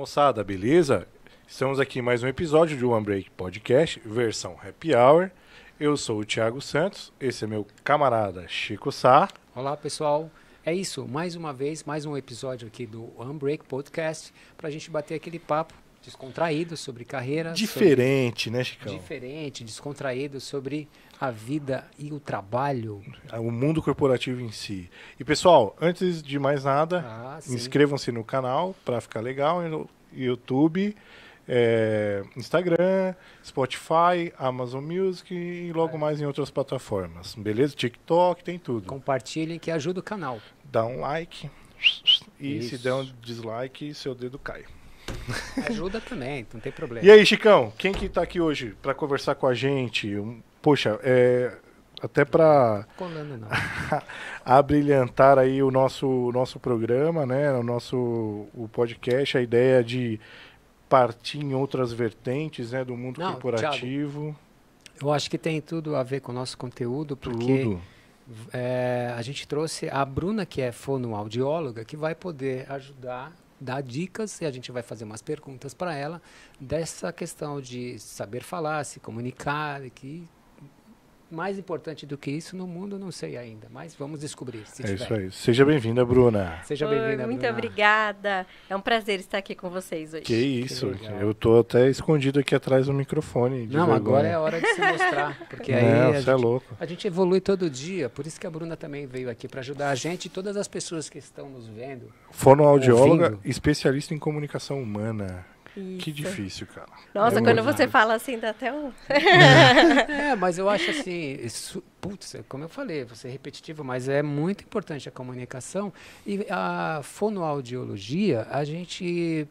moçada, beleza? Estamos aqui em mais um episódio do One Break Podcast, versão Happy Hour. Eu sou o Thiago Santos, esse é meu camarada Chico Sá. Olá, pessoal. É isso, mais uma vez, mais um episódio aqui do One Break Podcast, para a gente bater aquele papo descontraído sobre carreira. Diferente, né, Chicão? Diferente, descontraído sobre a vida e o trabalho. O mundo corporativo em si. E, pessoal, antes de mais nada, inscrevam-se no canal para ficar legal, no YouTube, Instagram, Spotify, Amazon Music e logo mais em outras plataformas. Beleza? TikTok, tem tudo. Compartilhem que ajuda o canal. Dá um like e Isso. se der um dislike, seu dedo cai. Ajuda também, não tem problema. E aí, Chicão, quem que tá aqui hoje para conversar com a gente? Poxa, até para abrilhantar aí o nosso programa, né? O podcast, a ideia de partir em outras vertentes, né, do mundo corporativo. Thiago, eu acho que tem tudo a ver com o nosso conteúdo, porque a gente trouxe a Bruna, que é fonoaudióloga, que vai poder ajudar, dar dicas, e a gente vai fazer umas perguntas para ela dessa questão de saber falar, se comunicar, que mais importante do que isso no mundo, não sei ainda, mas vamos descobrir. Se tiver. Isso aí. Seja bem-vinda, Bruna. Seja bem-vinda, muito Bruna. Obrigada. É um prazer estar aqui com vocês hoje. Que isso. Que legal. Eu tô até escondido aqui atrás do microfone. Não, vergonha. agora é a hora de se mostrar, porque aí você é louco. A gente evolui todo dia, por isso que a Bruna também veio aqui para ajudar a gente e todas as pessoas que estão nos vendo. Fonoaudióloga, ouvindo. especialista em comunicação humana. Isso. Que difícil, cara. Nossa, quando você fala assim, dá até um... Mas eu acho assim, como eu falei, vou ser repetitivo, mas é muito importante a comunicação. E a fonoaudiologia, a gente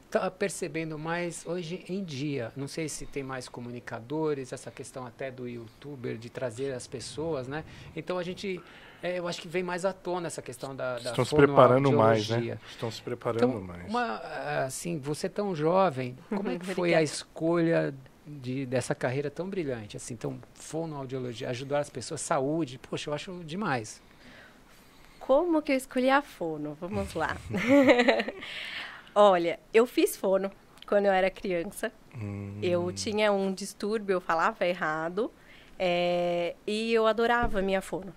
está percebendo mais hoje em dia. Não sei se tem mais comunicadores, essa questão até do youtuber, de trazer as pessoas, né? Então a gente... eu acho que vem mais à tona essa questão da Estão se preparando mais, né? Estão se preparando então, mais. Assim, você tão jovem, como é que foi a escolha dessa carreira tão brilhante? Assim, então, fonoaudiologia, ajudar as pessoas, saúde, poxa, eu acho demais. Como que eu escolhi a fono? Vamos lá. Olha, eu fiz fono quando eu era criança. Eu tinha um distúrbio, eu falava errado, e eu adorava a minha fono.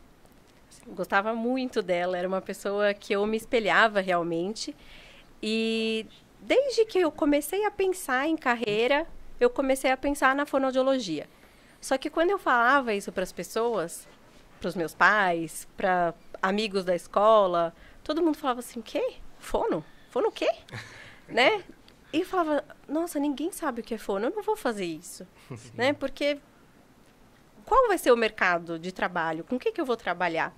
Gostava muito dela, era uma pessoa que eu me espelhava realmente. E desde que eu comecei a pensar em carreira, eu comecei a pensar na fonoaudiologia. Só que quando eu falava isso para as pessoas, para os meus pais, para amigos da escola, todo mundo falava assim, o quê? Fono? Fono o quê? Né? E eu falava, nossa, ninguém sabe o que é fono, eu não vou fazer isso. Né? Porque qual vai ser o mercado de trabalho? Com o que eu vou trabalhar?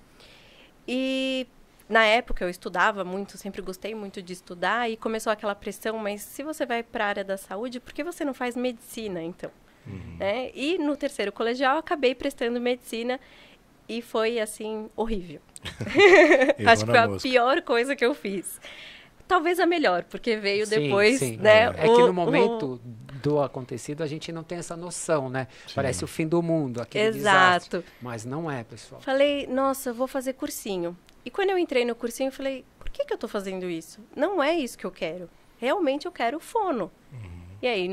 E na época eu estudava muito, sempre gostei muito de estudar e começou aquela pressão, mas se você vai para a área da saúde, por que você não faz medicina, então? Né? E no terceiro colegial eu acabei prestando medicina e foi, assim, horrível. Acho que foi a pior coisa que eu fiz. Talvez a melhor, porque veio depois, sim. né? É que no momento do acontecido a gente não tem essa noção, né? Sim. Parece o fim do mundo, aquele desastre. Mas não é, pessoal. Falei, nossa, eu vou fazer cursinho. E quando eu entrei no cursinho, eu falei, por que eu tô fazendo isso? Não é isso que eu quero. Realmente eu quero fono. E aí,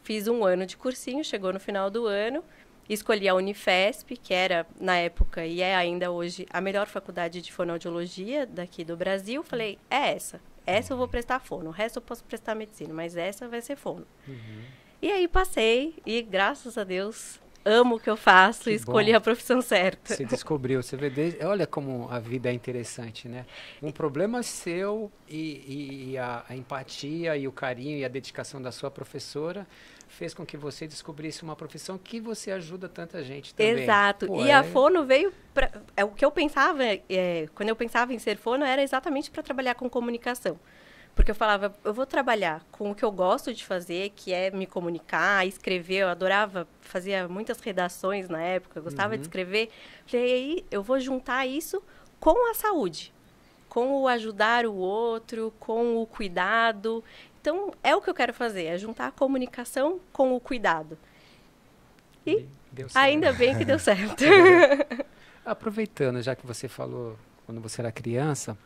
fiz um ano de cursinho, chegou no final do ano, escolhi a Unifesp, que era, na época, e é ainda hoje, a melhor faculdade de fonoaudiologia daqui do Brasil. Falei, é essa. Essa eu vou prestar fono, o resto eu posso prestar medicina, mas essa vai ser fono. E aí passei e, graças a Deus, amo o que eu faço e escolhi a profissão certa. Você descobriu, você vê, olha como a vida é interessante, né? Um problema seu e a empatia e o carinho e a dedicação da sua professora fez com que você descobrisse uma profissão que você ajuda tanta gente também. Exato. E a fono veio para... o que eu pensava, quando eu pensava em ser fono, era exatamente para trabalhar com comunicação. Porque eu falava, eu vou trabalhar com o que eu gosto de fazer, que é me comunicar, escrever. Eu adorava, fazia muitas redações na época, eu gostava de escrever. Falei, aí eu vou juntar isso com a saúde, com o ajudar o outro, com o cuidado. Então, é o que eu quero fazer, é juntar a comunicação com o cuidado. E ainda bem que deu certo. Aproveitando, já que você falou quando você era criança,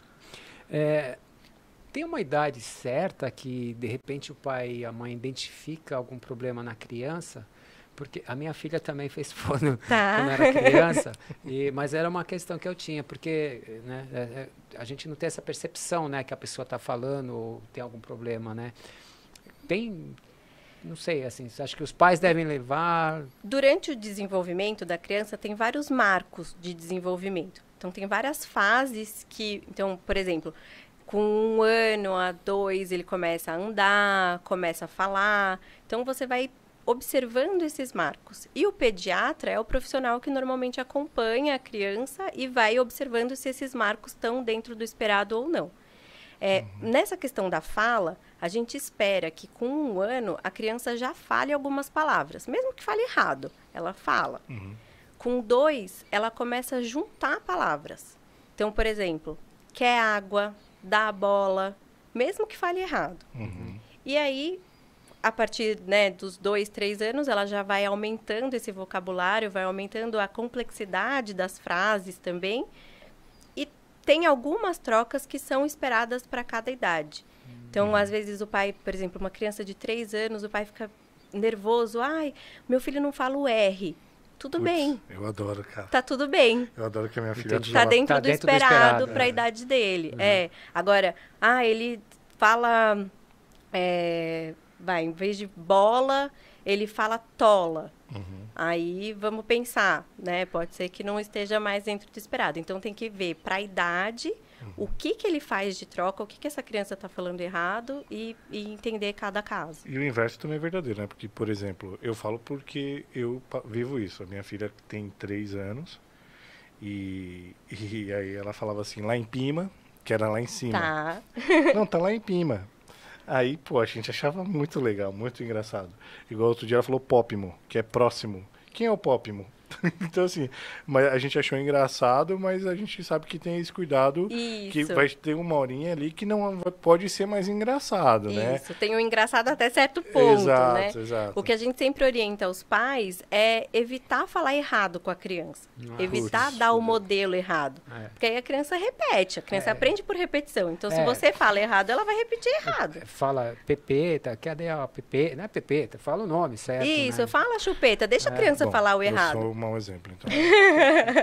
Tem uma idade certa que, de repente, o pai e a mãe identificam algum problema na criança? Porque a minha filha também fez fono quando era criança, mas era uma questão que eu tinha, porque né, a gente não tem essa percepção, né, que a pessoa está falando ou tem algum problema, né? Não sei, assim, você acha que os pais devem levar? Durante o desenvolvimento da criança, tem vários marcos de desenvolvimento. Então, tem várias fases que... Então, por exemplo, com 1 ano a 2, ele começa a andar, começa a falar. Então, você vai observando esses marcos. E o pediatra é o profissional que normalmente acompanha a criança e vai observando se esses marcos estão dentro do esperado ou não. Nessa questão da fala, a gente espera que com 1 ano a criança já fale algumas palavras. Mesmo que fale errado, ela fala. Com 2, ela começa a juntar palavras. Então, por exemplo, quer água, dá a bola, mesmo que fale errado. E aí, a partir, né, dos 2, 3 anos, ela já vai aumentando esse vocabulário, vai aumentando a complexidade das frases também. E tem algumas trocas que são esperadas para cada idade. Então, às vezes, o pai, por exemplo, uma criança de 3 anos, o pai fica nervoso. Ai, meu filho não fala o R. Tudo bem. Eu adoro, cara. Tá tudo bem. Eu adoro que a minha filha... Tá dentro do esperado para a idade dele. Agora, ele fala... em vez de bola, ele fala tola. Aí, vamos pensar, né? Pode ser que não esteja mais dentro do esperado. Então, tem que ver para a idade o que ele faz de troca, o que essa criança está falando errado e entender cada caso. E o inverso também é verdadeiro, né? Porque, por exemplo, eu falo porque eu vivo isso. A minha filha tem 3 anos e aí ela falava assim, lá em Pima, que era lá em cima. Tá. Não, tá lá em Pima. Aí, pô, a gente achava muito legal, muito engraçado. Igual outro dia ela falou Pópimo, que é próximo. Quem é o Pópimo? Então, assim, mas a gente achou engraçado, mas a gente sabe que tem esse cuidado. Isso. Que vai ter uma horinha ali que não pode ser mais engraçado, né? Isso, tem o engraçado até certo ponto, né? Exato. O que a gente sempre orienta aos pais é evitar falar errado com a criança. Evitar dar o modelo errado. Porque aí a criança repete, a criança aprende por repetição. Então, se você fala errado, ela vai repetir errado. Fala pepeta, cadê a pepeta? Não é pepeta, fala o nome certo. Isso, né? fala chupeta, deixa a criança falar o errado. Eu sou um mau exemplo, então.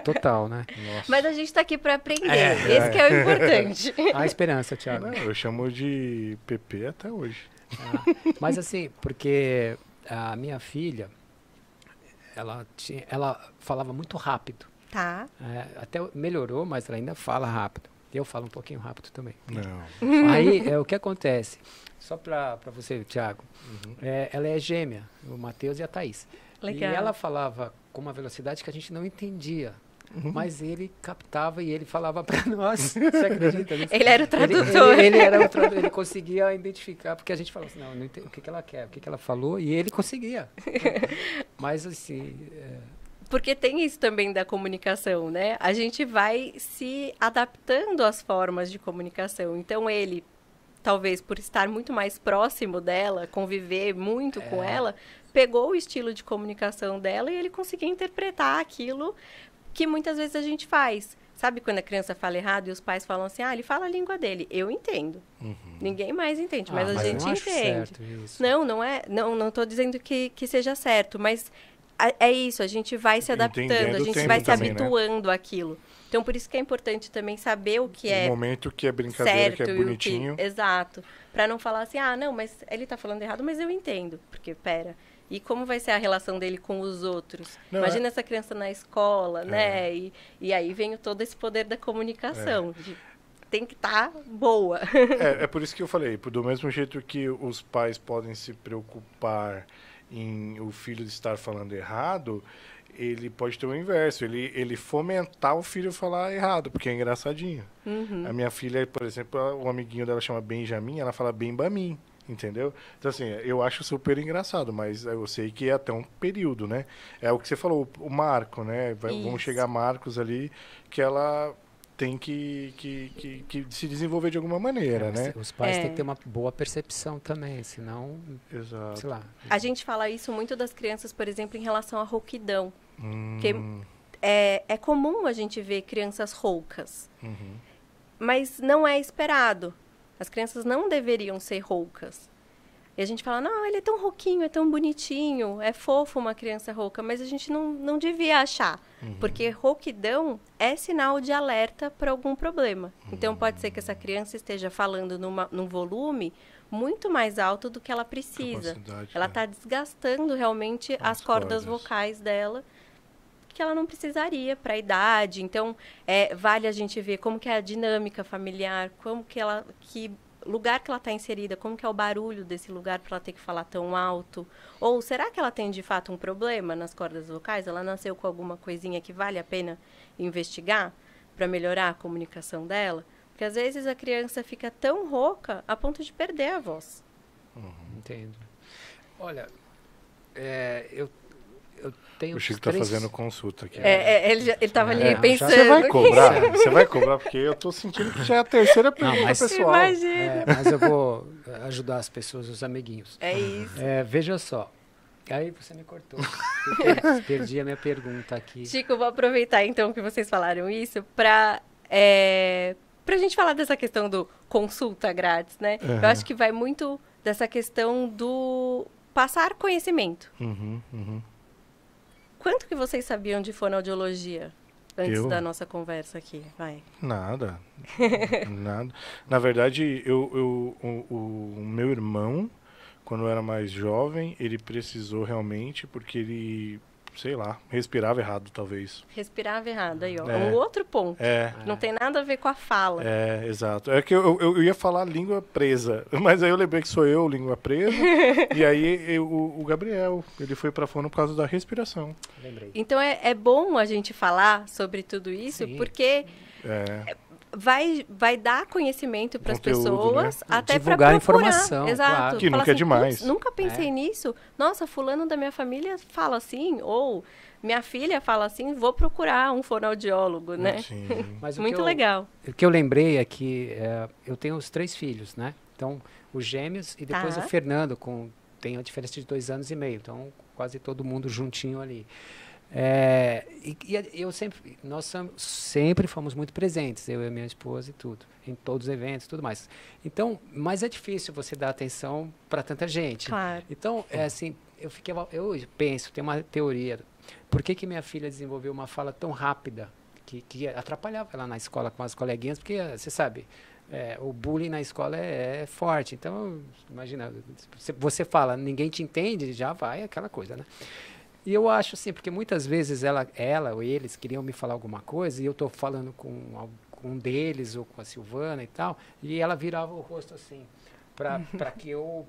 Total, né? Nossa. Mas a gente tá aqui para aprender. Esse que é o importante. A esperança, Thiago. Não, eu chamo de PP até hoje. Mas assim, porque a minha filha, ela falava muito rápido. Tá. Até melhorou, mas ela ainda fala rápido. Eu falo um pouquinho rápido também. Não. Aí, o que acontece? Só para você, Thiago. Ela é gêmea, o Matheus e a Thaís. Legal. E ela falava com uma velocidade que a gente não entendia. Mas ele captava e ele falava para nós. Você acredita nisso? Ele era o tradutor. Ele era o tradutor, ele conseguia identificar, porque a gente falava assim, não entendo o que ela quer, o que ela falou, e ele conseguia. Mas assim... Porque tem isso também da comunicação, né? A gente vai se adaptando às formas de comunicação. Então, ele, talvez por estar muito mais próximo dela, conviver muito com ela, pegou o estilo de comunicação dela e ele conseguia interpretar aquilo que muitas vezes a gente faz. Sabe quando a criança fala errado e os pais falam assim, ele fala a língua dele. Eu entendo. Ninguém mais entende, mas a gente entende. Certo isso. Não é. Não estou dizendo que seja certo, mas é isso, a gente vai se adaptando, a gente vai se habituando àquilo. Então, por isso que é importante também saber o que é momento que é brincadeira, certo, que é bonitinho. Exato. Para não falar assim, não, mas ele está falando errado, mas eu entendo. Porque, pera... E como vai ser a relação dele com os outros? Não, imagina essa criança na escola, né? E aí vem todo esse poder da comunicação. Tem que estar boa. É por isso que eu falei. Do mesmo jeito que os pais podem se preocupar em o filho estar falando errado, ele pode ter o inverso. Ele fomentar o filho falar errado, porque é engraçadinho. A minha filha, por exemplo, o amiguinho dela chama Benjamin, ela fala Benbamin. Entendeu? Então, assim, eu acho super engraçado, mas eu sei que é até um período, né? É o que você falou, o marco, né? Vamos chegar marcos ali que ela tem que se desenvolver de alguma maneira, né? Os pais têm que ter uma boa percepção também, senão... Exato. Sei lá. A gente fala isso muito das crianças, por exemplo, em relação à rouquidão. Porque é comum a gente ver crianças roucas. Mas não é esperado. As crianças não deveriam ser roucas. E a gente fala, não, ele é tão rouquinho, é tão bonitinho, é fofo uma criança rouca, mas a gente não devia achar, porque rouquidão é sinal de alerta para algum problema. Então, pode ser que essa criança esteja falando num volume muito mais alto do que ela precisa. Ela está desgastando realmente as cordas vocais dela, que ela não precisaria para a idade. Então, vale a gente ver como que é a dinâmica familiar, como que lugar que ela está inserida, como que é o barulho desse lugar para ela ter que falar tão alto. Ou será que ela tem, de fato, um problema nas cordas vocais? Ela nasceu com alguma coisinha que vale a pena investigar para melhorar a comunicação dela? Porque, às vezes, a criança fica tão rouca a ponto de perder a voz. Entendo. Olha, eu tenho o Chico está fazendo consulta aqui. Ele estava ali pensando. Você vai cobrar? Você vai cobrar? Porque eu estou sentindo que já é a terceira pergunta pessoal. Mas eu vou ajudar as pessoas, os amiguinhos. É isso. Veja só. Aí você me cortou. Perdi a minha pergunta aqui. Chico, eu vou aproveitar então que vocês falaram isso para a gente falar dessa questão do consulta grátis, né? Eu acho que vai muito dessa questão do passar conhecimento. Quanto que vocês sabiam de fonoaudiologia antes da nossa conversa aqui? Vai. Nada. Nada. Na verdade, o meu irmão, quando eu era mais jovem, ele precisou realmente, porque ele, sei lá, respirava errado, talvez. Respirava errado, aí, ó. Um outro ponto. Não tem nada a ver com a fala. Exato. É que eu ia falar língua presa, mas aí eu lembrei que sou eu, língua presa, e aí o Gabriel, ele foi pra fono por causa da respiração. Lembrei. Então é bom a gente falar sobre tudo isso, porque vai dar conhecimento para as pessoas, né? Até para procurar informação. Exato. Claro. Que nunca é demais. Nunca pensei nisso. Nossa, fulano da minha família fala assim, ou minha filha fala assim, vou procurar um fonoaudiólogo, né? Sim. Mas muito legal. O que eu lembrei é que eu tenho os 3 filhos, né? Então, os gêmeos e depois o Fernando, tem a diferença de 2 anos e meio. Então, quase todo mundo juntinho ali. Nós sempre fomos muito presentes, eu e a minha esposa e tudo, em todos os eventos e tudo mais. Então, mas é difícil você dar atenção para tanta gente. Claro. Então, assim, eu penso, tem uma teoria. Por que minha filha desenvolveu uma fala tão rápida que atrapalhava ela na escola com as coleguinhas? Porque, você sabe, o bullying na escola é forte. Então, imagina, você fala, ninguém te entende, já vai aquela coisa, né? E eu acho assim, porque muitas vezes ela ou eles queriam me falar alguma coisa e eu estou falando com um deles ou com a Silvana e tal, e ela virava o rosto assim, para que eu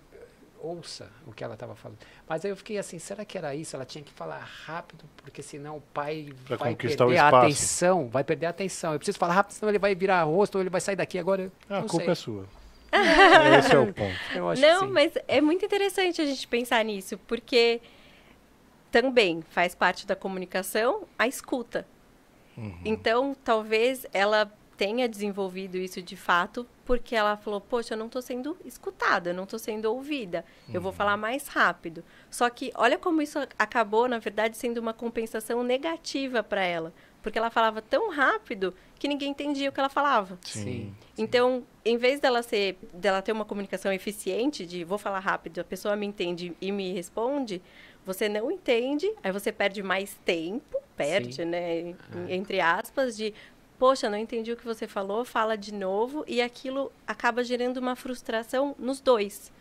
ouça o que ela estava falando. Mas aí eu fiquei assim, será que era isso? Ela tinha que falar rápido, porque senão o pai vai perder a atenção. Vai perder a atenção. Eu preciso falar rápido, senão ele vai virar rosto ou ele vai sair daqui agora. A culpa sei. é sua. Esse é o ponto. Eu acho Não, que sim. mas é muito interessante a gente pensar nisso, porque também faz parte da comunicação a escuta. Então, talvez ela tenha desenvolvido isso de fato porque ela falou, poxa, eu não estou sendo escutada, eu não estou sendo ouvida, eu vou falar mais rápido. Só que olha como isso acabou, na verdade, sendo uma compensação negativa para ela, porque ela falava tão rápido que ninguém entendia o que ela falava. Sim. Então, em vez dela ter uma comunicação eficiente, de vou falar rápido, a pessoa me entende e me responde, você não entende, aí você perde mais tempo, né, entre aspas, de, poxa, não entendi o que você falou, fala de novo, e aquilo acaba gerando uma frustração nos dois.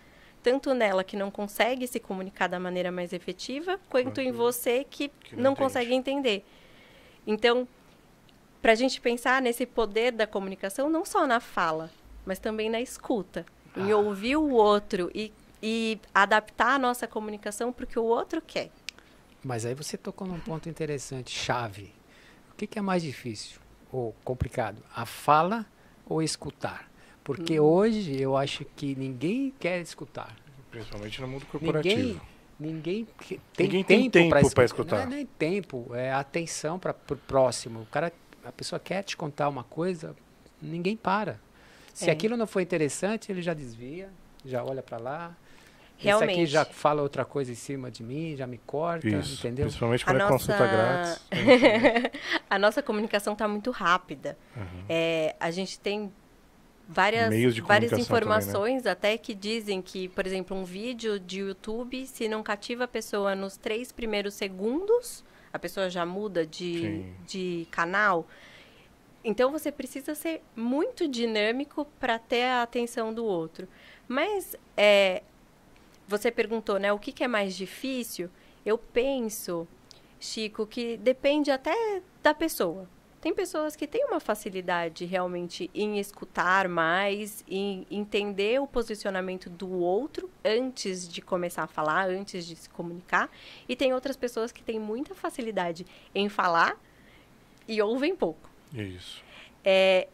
Tanto nela, que não consegue se comunicar da maneira mais efetiva, quanto em você, que não consegue entender. Então, para a gente pensar nesse poder da comunicação, não só na fala, mas também na escuta, em ouvir o outro e adaptar a nossa comunicação para o que o outro quer. Mas aí você tocou num ponto interessante, chave. O que é mais difícil ou complicado? A fala ou escutar? Porque hoje eu acho que ninguém quer escutar. Principalmente no mundo corporativo. Ninguém tem tem tempo para escutar. Não é nem tempo, é atenção para o próximo. A pessoa quer te contar uma coisa, ninguém para. Se aquilo não for interessante, ele já desvia, já olha para lá. Realmente. Esse aqui já fala outra coisa em cima de mim, já me corta, entendeu? Principalmente quando é consulta grátis. A nossa comunicação está muito rápida. A gente tem Meios de várias comunicação informações também, né? até que dizem que, por exemplo, um vídeo de YouTube, se não cativa a pessoa nos 3 primeiros segundos, a pessoa já muda de canal. Então, você precisa ser muito dinâmico para ter a atenção do outro. Mas, você perguntou, né, o que é mais difícil? Eu penso, Chico, que depende até da pessoa. Tem pessoas que têm uma facilidade realmente em escutar mais, em entender o posicionamento do outro antes de começar a falar, antes de se comunicar. E tem outras pessoas que têm muita facilidade em falar e ouvem pouco. Isso.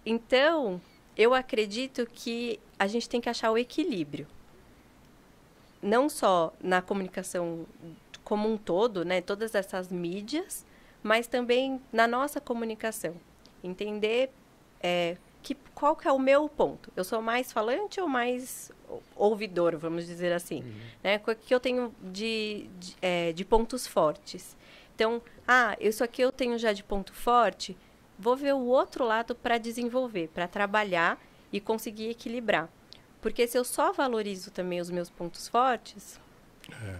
Então, eu acredito que a gente tem que achar o equilíbrio. Não só na comunicação como um todo, né? Todas essas mídias, mas também na nossa comunicação. Entender qual que é o meu ponto. Eu sou mais falante ou mais ouvidor, vamos dizer assim. Né? O que eu tenho de pontos fortes. Então, isso aqui eu tenho já de ponto forte, vou ver o outro lado para desenvolver, para trabalhar e conseguir equilibrar. Porque se eu só valorizo também os meus pontos fortes,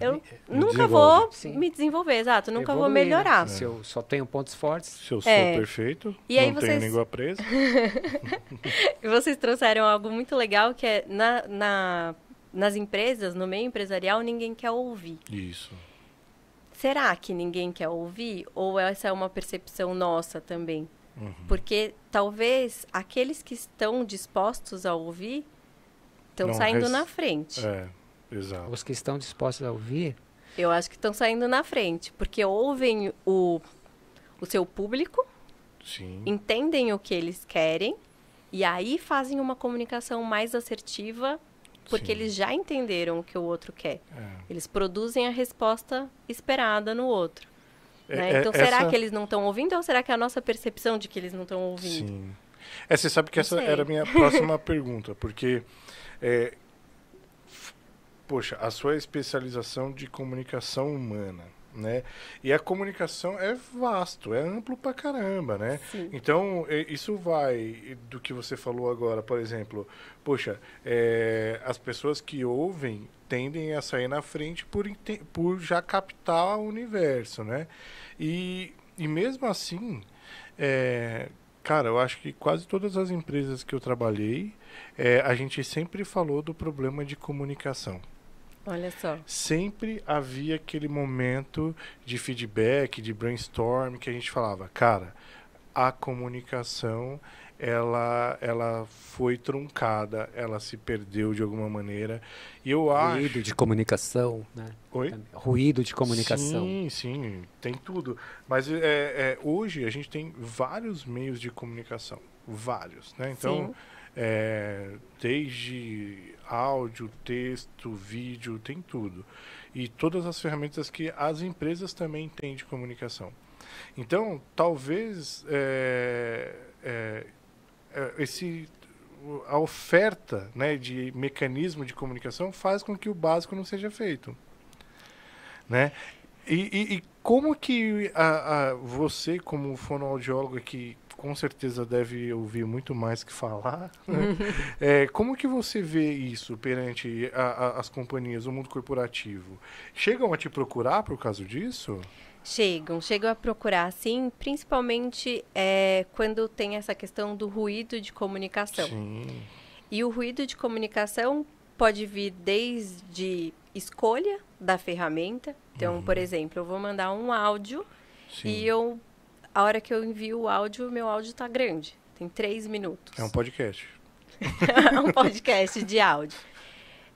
eu nunca vou me desenvolver, exato, nunca vou melhorar. Se eu só tenho pontos fortes. Se eu sou perfeito, e aí não tenho língua presa. E vocês trouxeram algo muito legal, que é nas empresas, no meio empresarial, ninguém quer ouvir. Isso. Será que ninguém quer ouvir? Ou essa é uma percepção nossa também? Porque talvez aqueles que estão dispostos a ouvir estão saindo na frente. Exato. Os que estão dispostos a ouvir? Eu acho que estão saindo na frente, porque ouvem o seu público, Sim. entendem o que eles querem, e aí fazem uma comunicação mais assertiva, porque eles já entenderam o que o outro quer. Eles produzem a resposta esperada no outro. Né? Então, será que eles não estão ouvindo, ou será que é a nossa percepção de que eles não estão ouvindo? Sim. Você sabe que essa era a minha próxima pergunta, porque... Poxa, a sua especialização de comunicação humana, né? E a comunicação é vasto, é amplo pra caramba, né? Sim. Então, isso vai do que você falou agora, por exemplo. Poxa, as pessoas que ouvem tendem a sair na frente por já captar o universo, né? E mesmo assim, cara, eu acho que quase todas as empresas que eu trabalhei, a gente sempre falou do problema de comunicação. Olha só. Sempre havia aquele momento de feedback, de brainstorm, que a gente falava, cara, a comunicação, ela foi truncada, ela se perdeu de alguma maneira. E eu acho... Ruído de comunicação, né? Oi? Ruído de comunicação. Sim, tem tudo. Mas hoje a gente tem vários meios de comunicação. Vários, né? Então... desde áudio, texto, vídeo, tem tudo. E todas as ferramentas que as empresas também têm de comunicação. Então, talvez a oferta, né, de mecanismo de comunicação faz com que o básico não seja feito. Né? E como que você, como fonoaudiólogo que com certeza deve ouvir muito mais que falar, né? Como que você vê isso perante as companhias, o mundo corporativo? Chegam a te procurar por causa disso? Chegam a procurar, sim, principalmente quando tem essa questão do ruído de comunicação. Sim. E o ruído de comunicação pode vir desde escolha da ferramenta. Então, por exemplo, eu vou mandar um áudio e a hora que eu envio o áudio, meu áudio está grande. Tem 3 minutos. É um podcast. É um podcast de áudio.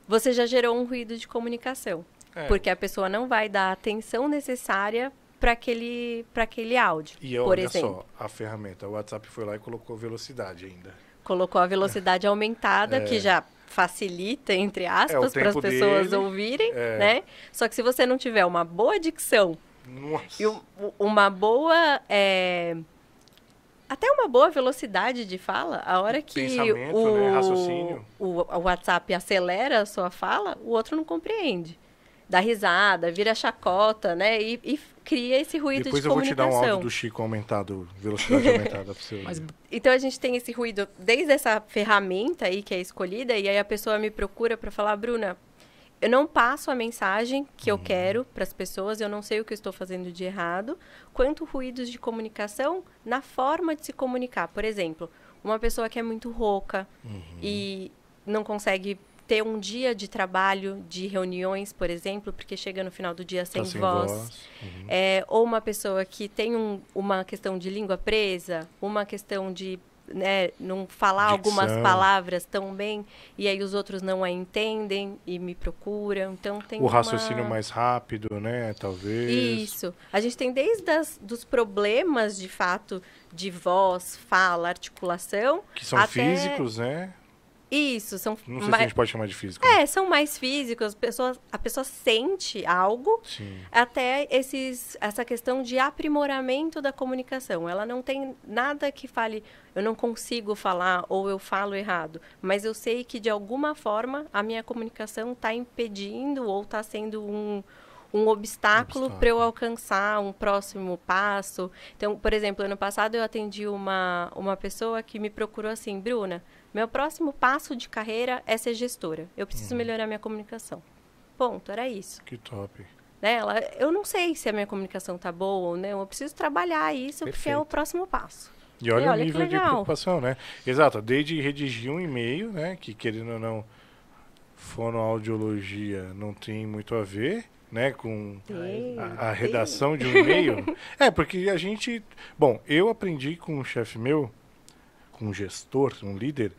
Você já gerou um ruído de comunicação. Porque a pessoa não vai dar a atenção necessária para aquele áudio, e por olha exemplo. só, a ferramenta, o WhatsApp foi lá e colocou velocidade ainda. Colocou a velocidade aumentada, que já facilita, entre aspas, para as pessoas ouvirem, né? Só que se você não tiver uma boa dicção e uma boa... até uma boa velocidade de fala, a hora que raciocínio. o WhatsApp acelera a sua fala, o outro não compreende. Dá risada, vira chacota, né? E cria esse ruído Depois de eu vou te dar um comunicação. áudio do Chico aumentado, velocidade aumentada pra você. Mas Então a gente tem esse ruído desde essa ferramenta aí que é escolhida, e aí a pessoa me procura para falar, Bruna, eu não passo a mensagem que eu quero para as pessoas, eu não sei o que eu estou fazendo de errado, quanto ruídos de comunicação na forma de se comunicar. Por exemplo, uma pessoa que é muito rouca e não consegue ter um dia de trabalho, de reuniões, por exemplo, porque chega no final do dia sem Tá sem voz. Uhum. Ou uma pessoa que tem uma questão de língua presa, uma questão de não falar algumas Dicção. palavras tão bem, e aí os outros não a entendem e me procuram. Então tem O raciocínio mais rápido, né? Talvez. Isso. A gente tem desde dos problemas, de fato, de voz, fala, articulação. Que são até... físicos, né? Isso, são Não sei se a gente pode chamar de físico. são mais físicos, a pessoa sente algo, Sim. até essa questão de aprimoramento da comunicação. Ela não tem nada que fale, eu não consigo falar ou eu falo errado, mas eu sei que, de alguma forma, a minha comunicação está impedindo ou está sendo um obstáculo para eu alcançar um próximo passo. Então, por exemplo, ano passado eu atendi uma pessoa que me procurou assim, Bruna, meu próximo passo de carreira é ser gestora. Eu preciso melhorar minha comunicação. Ponto, era isso. Que top. Né? Eu não sei se a minha comunicação tá boa ou não, eu preciso trabalhar isso porque é o próximo passo. E olha o que nível de legal. preocupação, né? Exato, desde redigir um e-mail, né? Que, querendo ou não, fonoaudiologia não tem muito a ver, né? Com a redação de um e-mail. Porque a gente... Bom, eu aprendi com um chefe meu, com um gestor, um líder,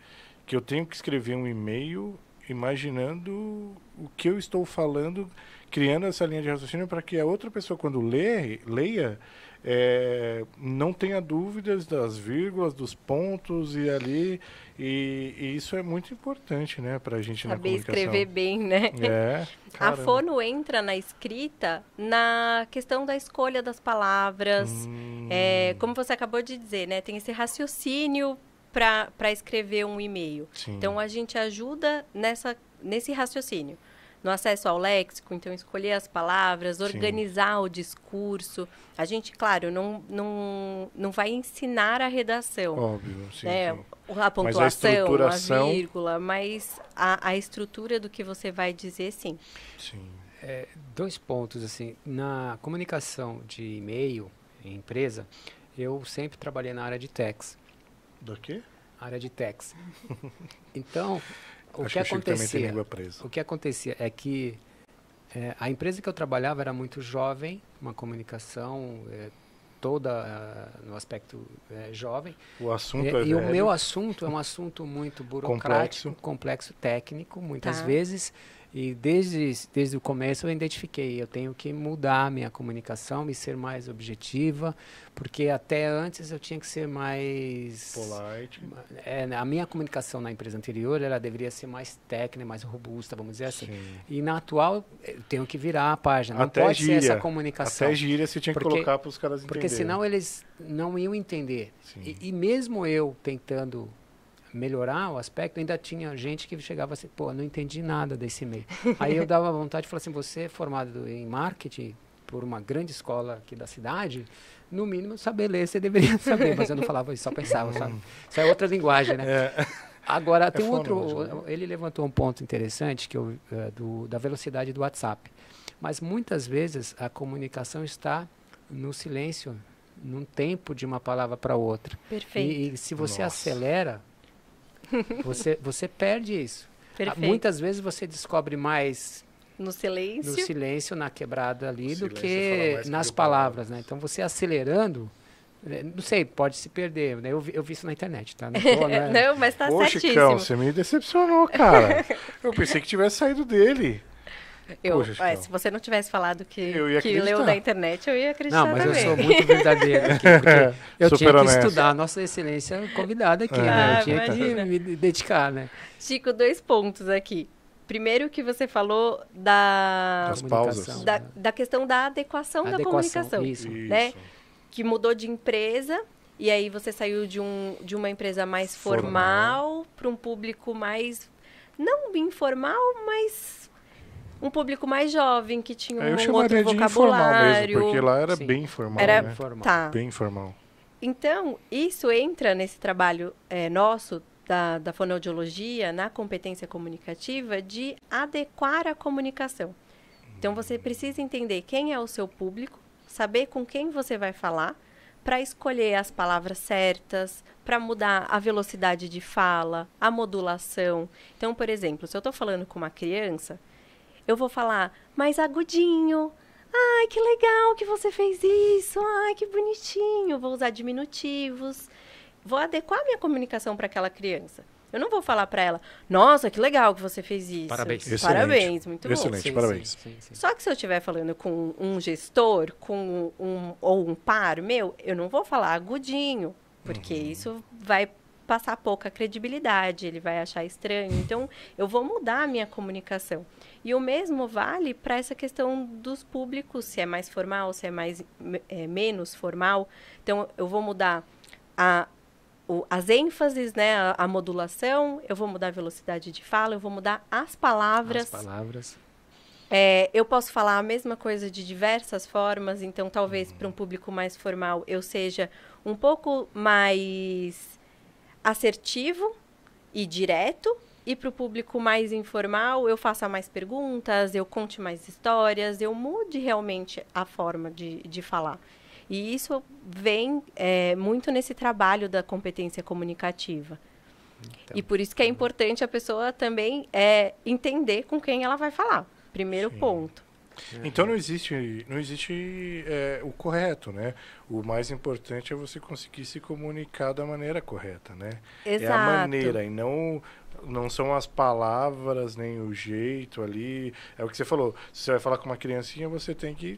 que eu tenho que escrever um e-mail imaginando o que eu estou falando, criando essa linha de raciocínio para que a outra pessoa, quando leia, não tenha dúvidas das vírgulas, dos pontos e ali. E isso é muito importante, né, para a gente na comunicação. Saber escrever bem, né? A fono entra na escrita na questão da escolha das palavras. Como você acabou de dizer, né? Tem esse raciocínio para escrever um e-mail. Sim. Então, a gente ajuda nesse raciocínio. No acesso ao léxico, então, escolher as palavras, organizar o discurso. A gente, claro, não vai ensinar a redação. Óbvio, sim, né? sim. A pontuação, estruturação... a vírgula, mas a estrutura do que você vai dizer, sim. Sim. 2 pontos, assim. Na comunicação de e-mail em empresa, eu sempre trabalhei na área de techs. Do quê? Área de techs. Então, o Acho que o Chico também tem acontecia? língua presa. O que acontecia é que a empresa que eu trabalhava era muito jovem, uma comunicação toda no aspecto jovem. O assunto é E velho. o meu assunto é um assunto muito burocrático, complexo técnico, muitas vezes. E desde o começo eu identifiquei, eu tenho que mudar a minha comunicação e ser mais objetiva, porque até antes eu tinha que ser mais... Polite. A minha comunicação na empresa anterior, ela deveria ser mais técnica, mais robusta, vamos dizer assim. Sim. E na atual, eu tenho que virar a página, não Até pode gíria. ser essa comunicação. Até gíria você tinha que colocar para os caras entenderem. Porque senão eles não iam entender. E mesmo eu tentando melhorar o aspecto, ainda tinha gente que chegava assim, pô, não entendi nada desse e-mail. Aí eu dava vontade de falar assim, você é formado em marketing por uma grande escola aqui da cidade, no mínimo saber ler você deveria saber, mas eu não falava isso, só pensava, sabe? Isso é outra linguagem, né? Agora, tem outro, ele levantou um ponto interessante, que da velocidade do WhatsApp. Mas muitas vezes a comunicação está no silêncio, num tempo de uma palavra para outra. Perfeito. E se você acelera, você perde isso. Perfeito. Muitas vezes você descobre mais no silêncio, na quebrada ali, do silêncio que nas palavras, né? Então, você acelerando, não sei, pode se perder, né? Eu vi isso na internet, tá? Não, não, mas tá certíssimo. Chicão, você me decepcionou, cara. Eu pensei que tivesse saído dele. Se você não tivesse falado que acreditar. leu da internet, eu ia acreditar também. Não, mas também. eu sou muito verdadeiro aqui, porque eu tinha que honesto. estudar a nossa excelência convidada aqui, né? Eu tinha que me dedicar, né? Chico, 2 pontos aqui. Primeiro que você falou das pausas. Da questão da adequação da comunicação. Isso. Né? Que mudou de empresa, e aí você saiu de uma empresa mais formal para um público mais, não informal, mas um público mais jovem, que tinha Eu um chamaria outro de informal mesmo, vocabulário. porque lá era Sim. bem informal, Era- né? Informal. Tá. Bem informal. Então, isso entra nesse trabalho nosso, da fonoaudiologia, na competência comunicativa, de adequar a comunicação. Então, você precisa entender quem é o seu público, saber com quem você vai falar, para escolher as palavras certas, para mudar a velocidade de fala, a modulação. Então, por exemplo, se eu estou falando com uma criança, eu vou falar mais agudinho. Ai, que legal que você fez isso. Ai, que bonitinho. Vou usar diminutivos. Vou adequar minha comunicação para aquela criança. Eu não vou falar para ela, nossa, que legal que você fez isso. Parabéns. Excelente. Parabéns, muito bom. Excelente. Parabéns. Sim, sim. Só que se eu estiver falando com um gestor, ou um par meu, eu não vou falar agudinho, porque isso vai passar pouca credibilidade, ele vai achar estranho. Então, eu vou mudar a minha comunicação. E o mesmo vale para essa questão dos públicos, se é mais formal, se é menos formal. Então, eu vou mudar as ênfases, né, a modulação, eu vou mudar a velocidade de fala, eu vou mudar as palavras. As palavras. Eu posso falar a mesma coisa de diversas formas, então talvez para um público mais formal eu seja um pouco mais assertivo e direto, e para o público mais informal eu faça mais perguntas, eu conte mais histórias, eu mude realmente a forma de falar. E isso vem muito nesse trabalho da competência comunicativa. Então, E por isso que é importante a pessoa também entender com quem ela vai falar. Primeiro Sim. ponto. Então não existe o correto, né? O mais importante é você conseguir se comunicar da maneira correta, né? Exato. É a maneira e não são as palavras nem o jeito ali. É o que você falou. Se você vai falar com uma criancinha, você tem que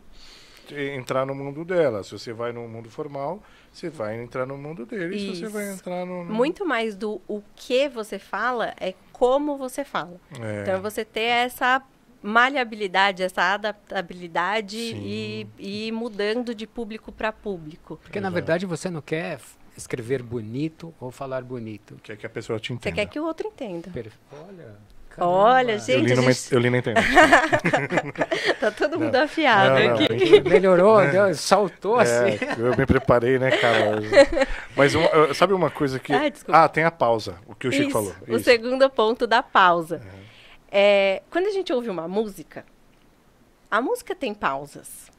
entrar no mundo dela. Se você vai no mundo formal, você vai entrar no mundo dele. E se você vai entrar no... Muito mais do o que você fala é como você fala. Então, você ter essa maleabilidade, essa adaptabilidade e ir mudando de público para público. Porque, na verdade, você não quer escrever bonito ou falar bonito. Quer que a pessoa te Você entenda. quer que o outro entenda. Caramba. Olha, gente, Eu li na internet. tá todo mundo afiado Não, aqui. Melhorou, saltou assim. Eu me preparei, né, cara? Mas sabe uma coisa que... Desculpa. tem a pausa, o que o Chico falou. O segundo ponto da pausa. Quando a gente ouve uma música, a música tem pausas.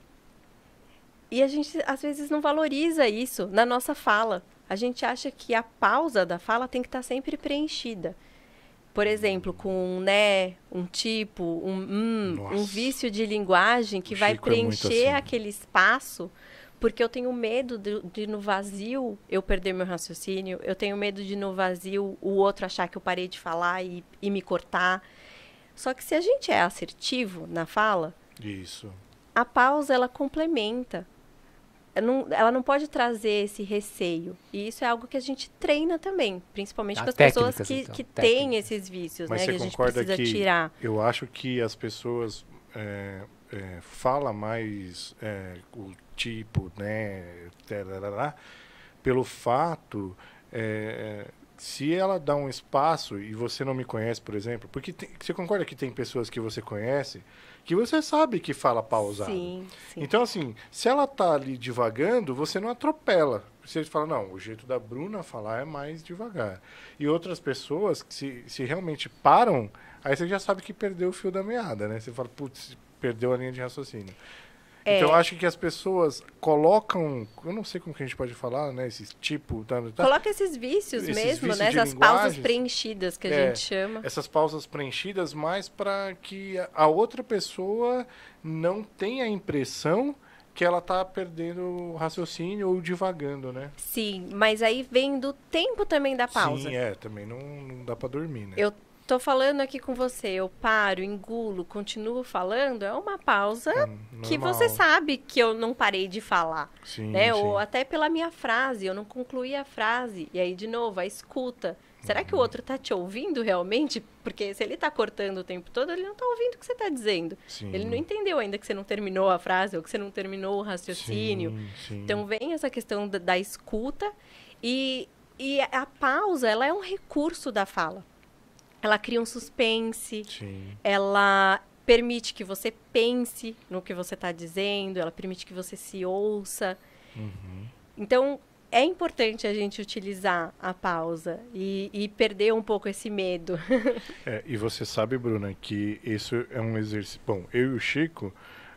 E a gente, às vezes, não valoriza isso na nossa fala. A gente acha que a pausa da fala tem que estar sempre preenchida. Por exemplo, com um né, um tipo, um vício de linguagem que vai Chico é muito preencher assim. aquele espaço, porque eu tenho medo de no vazio eu perder meu raciocínio, eu tenho medo de no vazio o outro achar que eu parei de falar e me cortar. Só que se a gente é assertivo na fala, Isso. a pausa ela complementa. Ela não pode trazer esse receio. E isso é algo que a gente treina também, principalmente com as pessoas que têm esses vícios, Mas né? você Que a gente concorda precisa que tirar. eu acho que as pessoas falam mais o tipo, né? Tarará, pelo fato... se ela dá um espaço e você não me conhece, por exemplo, porque você concorda que tem pessoas que você conhece que você sabe que fala pausado. Sim. Então, assim, se ela tá ali divagando, você não atropela. Você fala, não, o jeito da Bruna falar é mais devagar. E outras pessoas, que se realmente param, aí você já sabe que perdeu o fio da meada, né? Você fala, putz, perdeu a linha de raciocínio. Então, eu acho que as pessoas colocam, eu não sei como que a gente pode falar, né? Esse tipo... Coloca esses vícios mesmo, vícios né? de Essas linguagens, pausas preenchidas que a gente chama. Essas pausas preenchidas mais para que a outra pessoa não tenha a impressão que ela tá perdendo o raciocínio ou divagando, né? Sim, mas aí vem do tempo também da pausa. Sim, também não dá para dormir, né? Eu tô falando aqui com você, eu paro, engulo, continuo falando, é uma pausa que normal. você sabe que eu não parei de falar, Sim, né? sim. Ou até pela minha frase, eu não concluí a frase. E aí, de novo, a escuta. Será que o outro tá te ouvindo realmente? Porque se ele tá cortando o tempo todo, ele não tá ouvindo o que você tá dizendo. Sim. Ele não entendeu ainda que você não terminou a frase ou que você não terminou o raciocínio. Sim. Então, vem essa questão da escuta e a pausa, ela é um recurso da fala. Ela cria um suspense, Sim. ela permite que você pense no que você está dizendo, ela permite que você se ouça. Então, é importante a gente utilizar a pausa e perder um pouco esse medo. E você sabe, Bruna, que isso é um exercício... Bom, eu e o Chico,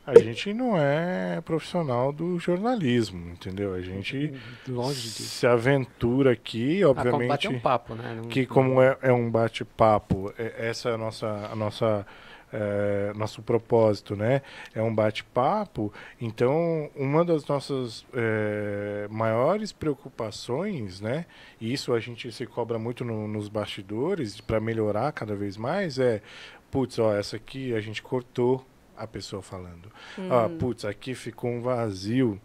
a gente não é profissional do jornalismo, entendeu? A gente Longe disso. se aventura aqui, obviamente... bater um papo, né? Que como é um bate-papo, essa é nosso propósito, né? É um bate-papo. Então, uma das nossas maiores preocupações, né? E isso a gente se cobra muito nos bastidores para melhorar cada vez mais, putz, ó, essa aqui a gente cortou a pessoa falando. Putz, aqui ficou um vazio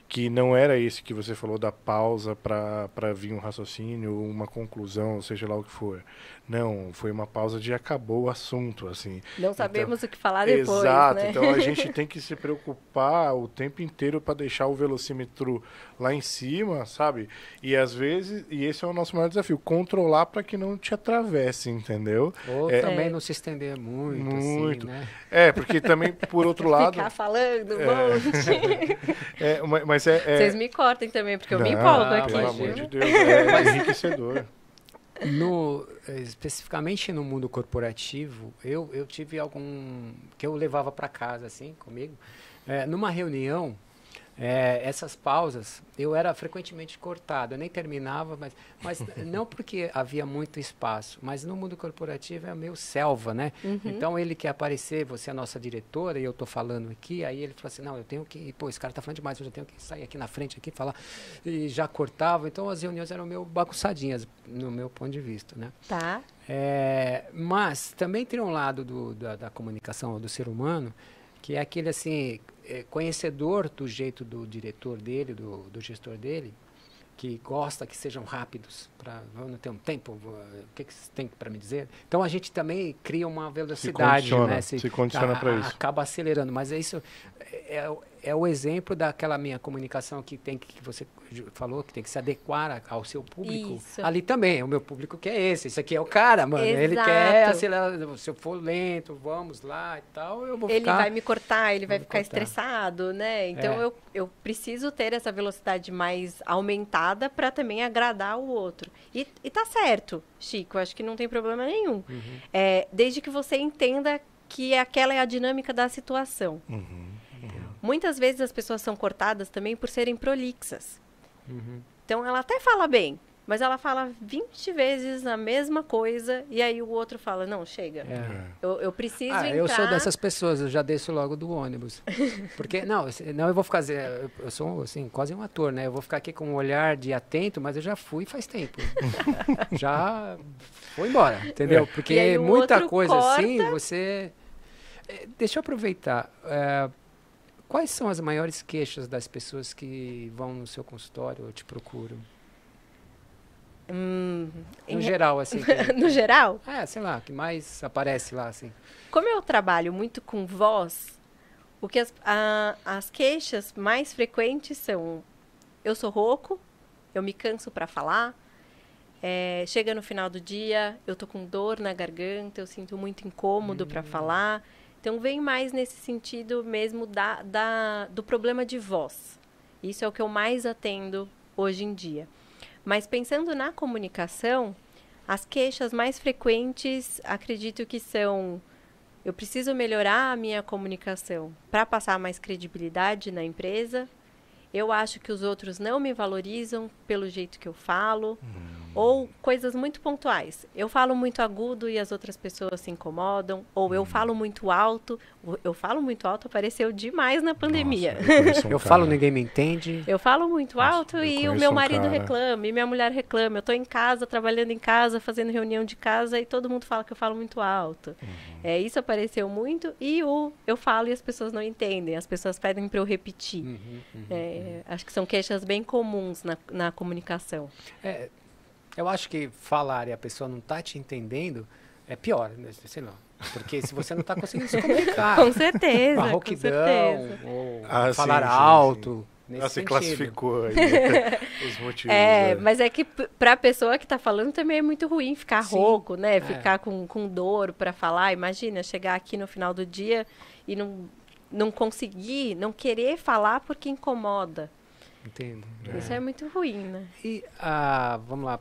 que não era esse que você falou da pausa para vir um raciocínio, uma conclusão, seja lá o que for. Não, foi uma pausa de acabou o assunto, assim. Não sabemos o que falar depois, exato, né? Então a gente tem que se preocupar o tempo inteiro para deixar o velocímetro lá em cima, sabe? E às vezes, e esse é o nosso maior desafio, controlar para que não te atravesse, entendeu? Ou também não se estender muito. Assim, né? Porque também, por outro lado... Ficar falando um monte. Mas Vocês me cortem também, porque eu me empolgo aqui. Pelo amor de Deus, é enriquecedor. Especificamente no mundo corporativo, eu tive algum que eu levava para casa assim comigo. Numa reunião, essas pausas, eu era frequentemente cortado, eu nem terminava, mas não porque havia muito espaço, mas no mundo corporativo é meio selva, né? Então ele quer aparecer, você é a nossa diretora e eu estou falando aqui, aí ele falou assim, não, eu tenho que, esse cara está falando demais, eu já tenho que sair aqui na frente, aqui falar, e já cortava, então as reuniões eram meio bagunçadinhas, no meu ponto de vista, né? Tá. Mas também tem um lado da comunicação do ser humano, que é aquele assim, conhecedor do jeito do diretor dele, do gestor dele, que gosta que sejam rápidos, não ter um tempo, o que você tem para me dizer? Então a gente também cria uma velocidade, se condiciona para isso. Acaba acelerando, mas isso é o exemplo daquela minha comunicação que você falou, que tem que se adequar ao seu público. Isso. Ali também, o meu público quer esse aqui é o cara, mano. Exato. Ele quer acelerar, se eu for lento, vamos lá e tal, eu vou ficar... Ele vai me cortar, ele vai ficar estressado, né? Então eu preciso ter essa velocidade mais aumentada para também agradar o outro. E tá certo, Chico, acho que não tem problema nenhum. Desde que você entenda que aquela é a dinâmica da situação. Muitas vezes as pessoas são cortadas também por serem prolixas. Então, ela até fala bem, mas ela fala 20 vezes a mesma coisa e aí o outro fala, não, chega. Eu preciso entrar... Eu sou dessas pessoas, eu já desço logo do ônibus. Porque, não, eu vou ficar... Eu sou, assim, quase um ator, né? Eu vou ficar aqui com um olhar de atento, mas eu já fui faz tempo. Já foi embora, entendeu? Porque muita coisa assim, você... Deixa eu aproveitar... Quais são as maiores queixas das pessoas que vão no seu consultório ou te procuram? No geral, assim. No geral? Sei lá, que mais aparece lá, assim. Como eu trabalho muito com voz, o que as queixas mais frequentes são: eu sou rouco, eu me canso para falar, chega no final do dia, eu tô com dor na garganta, eu sinto muito incômodo para falar. Então, vem mais nesse sentido mesmo do problema de voz. Isso é o que eu mais atendo hoje em dia. Mas pensando na comunicação, as queixas mais frequentes, acredito que são: eu preciso melhorar a minha comunicação para passar mais credibilidade na empresa. Eu acho que os outros não me valorizam pelo jeito que eu falo. Ou coisas muito pontuais. Eu falo muito agudo e as outras pessoas se incomodam. Ou eu falo muito alto. Eu falo muito alto apareceu demais na pandemia. Nossa, eu falo, ninguém me entende. Eu falo muito alto e o meu marido reclama. E minha mulher reclama. Eu estou em casa, trabalhando em casa, fazendo reunião de casa e todo mundo fala que eu falo muito alto. Isso apareceu muito. E eu falo e as pessoas não entendem. As pessoas pedem para eu repetir. Acho que são queixas bem comuns na comunicação. Eu acho que falar e a pessoa não está te entendendo é pior, né? Sei lá. Porque se você não está conseguindo se comunicar. Com certeza. A rouquidão, ou falar sim, alto, nesse Você sentido. classificou aí os motivos. Mas é que para a pessoa que está falando também é muito ruim ficar Sim. rouco, né? Ficar com dor para falar. Imagina, chegar aqui no final do dia e não conseguir, não querer falar porque incomoda. Entendo. Isso é muito ruim, né? E, vamos lá,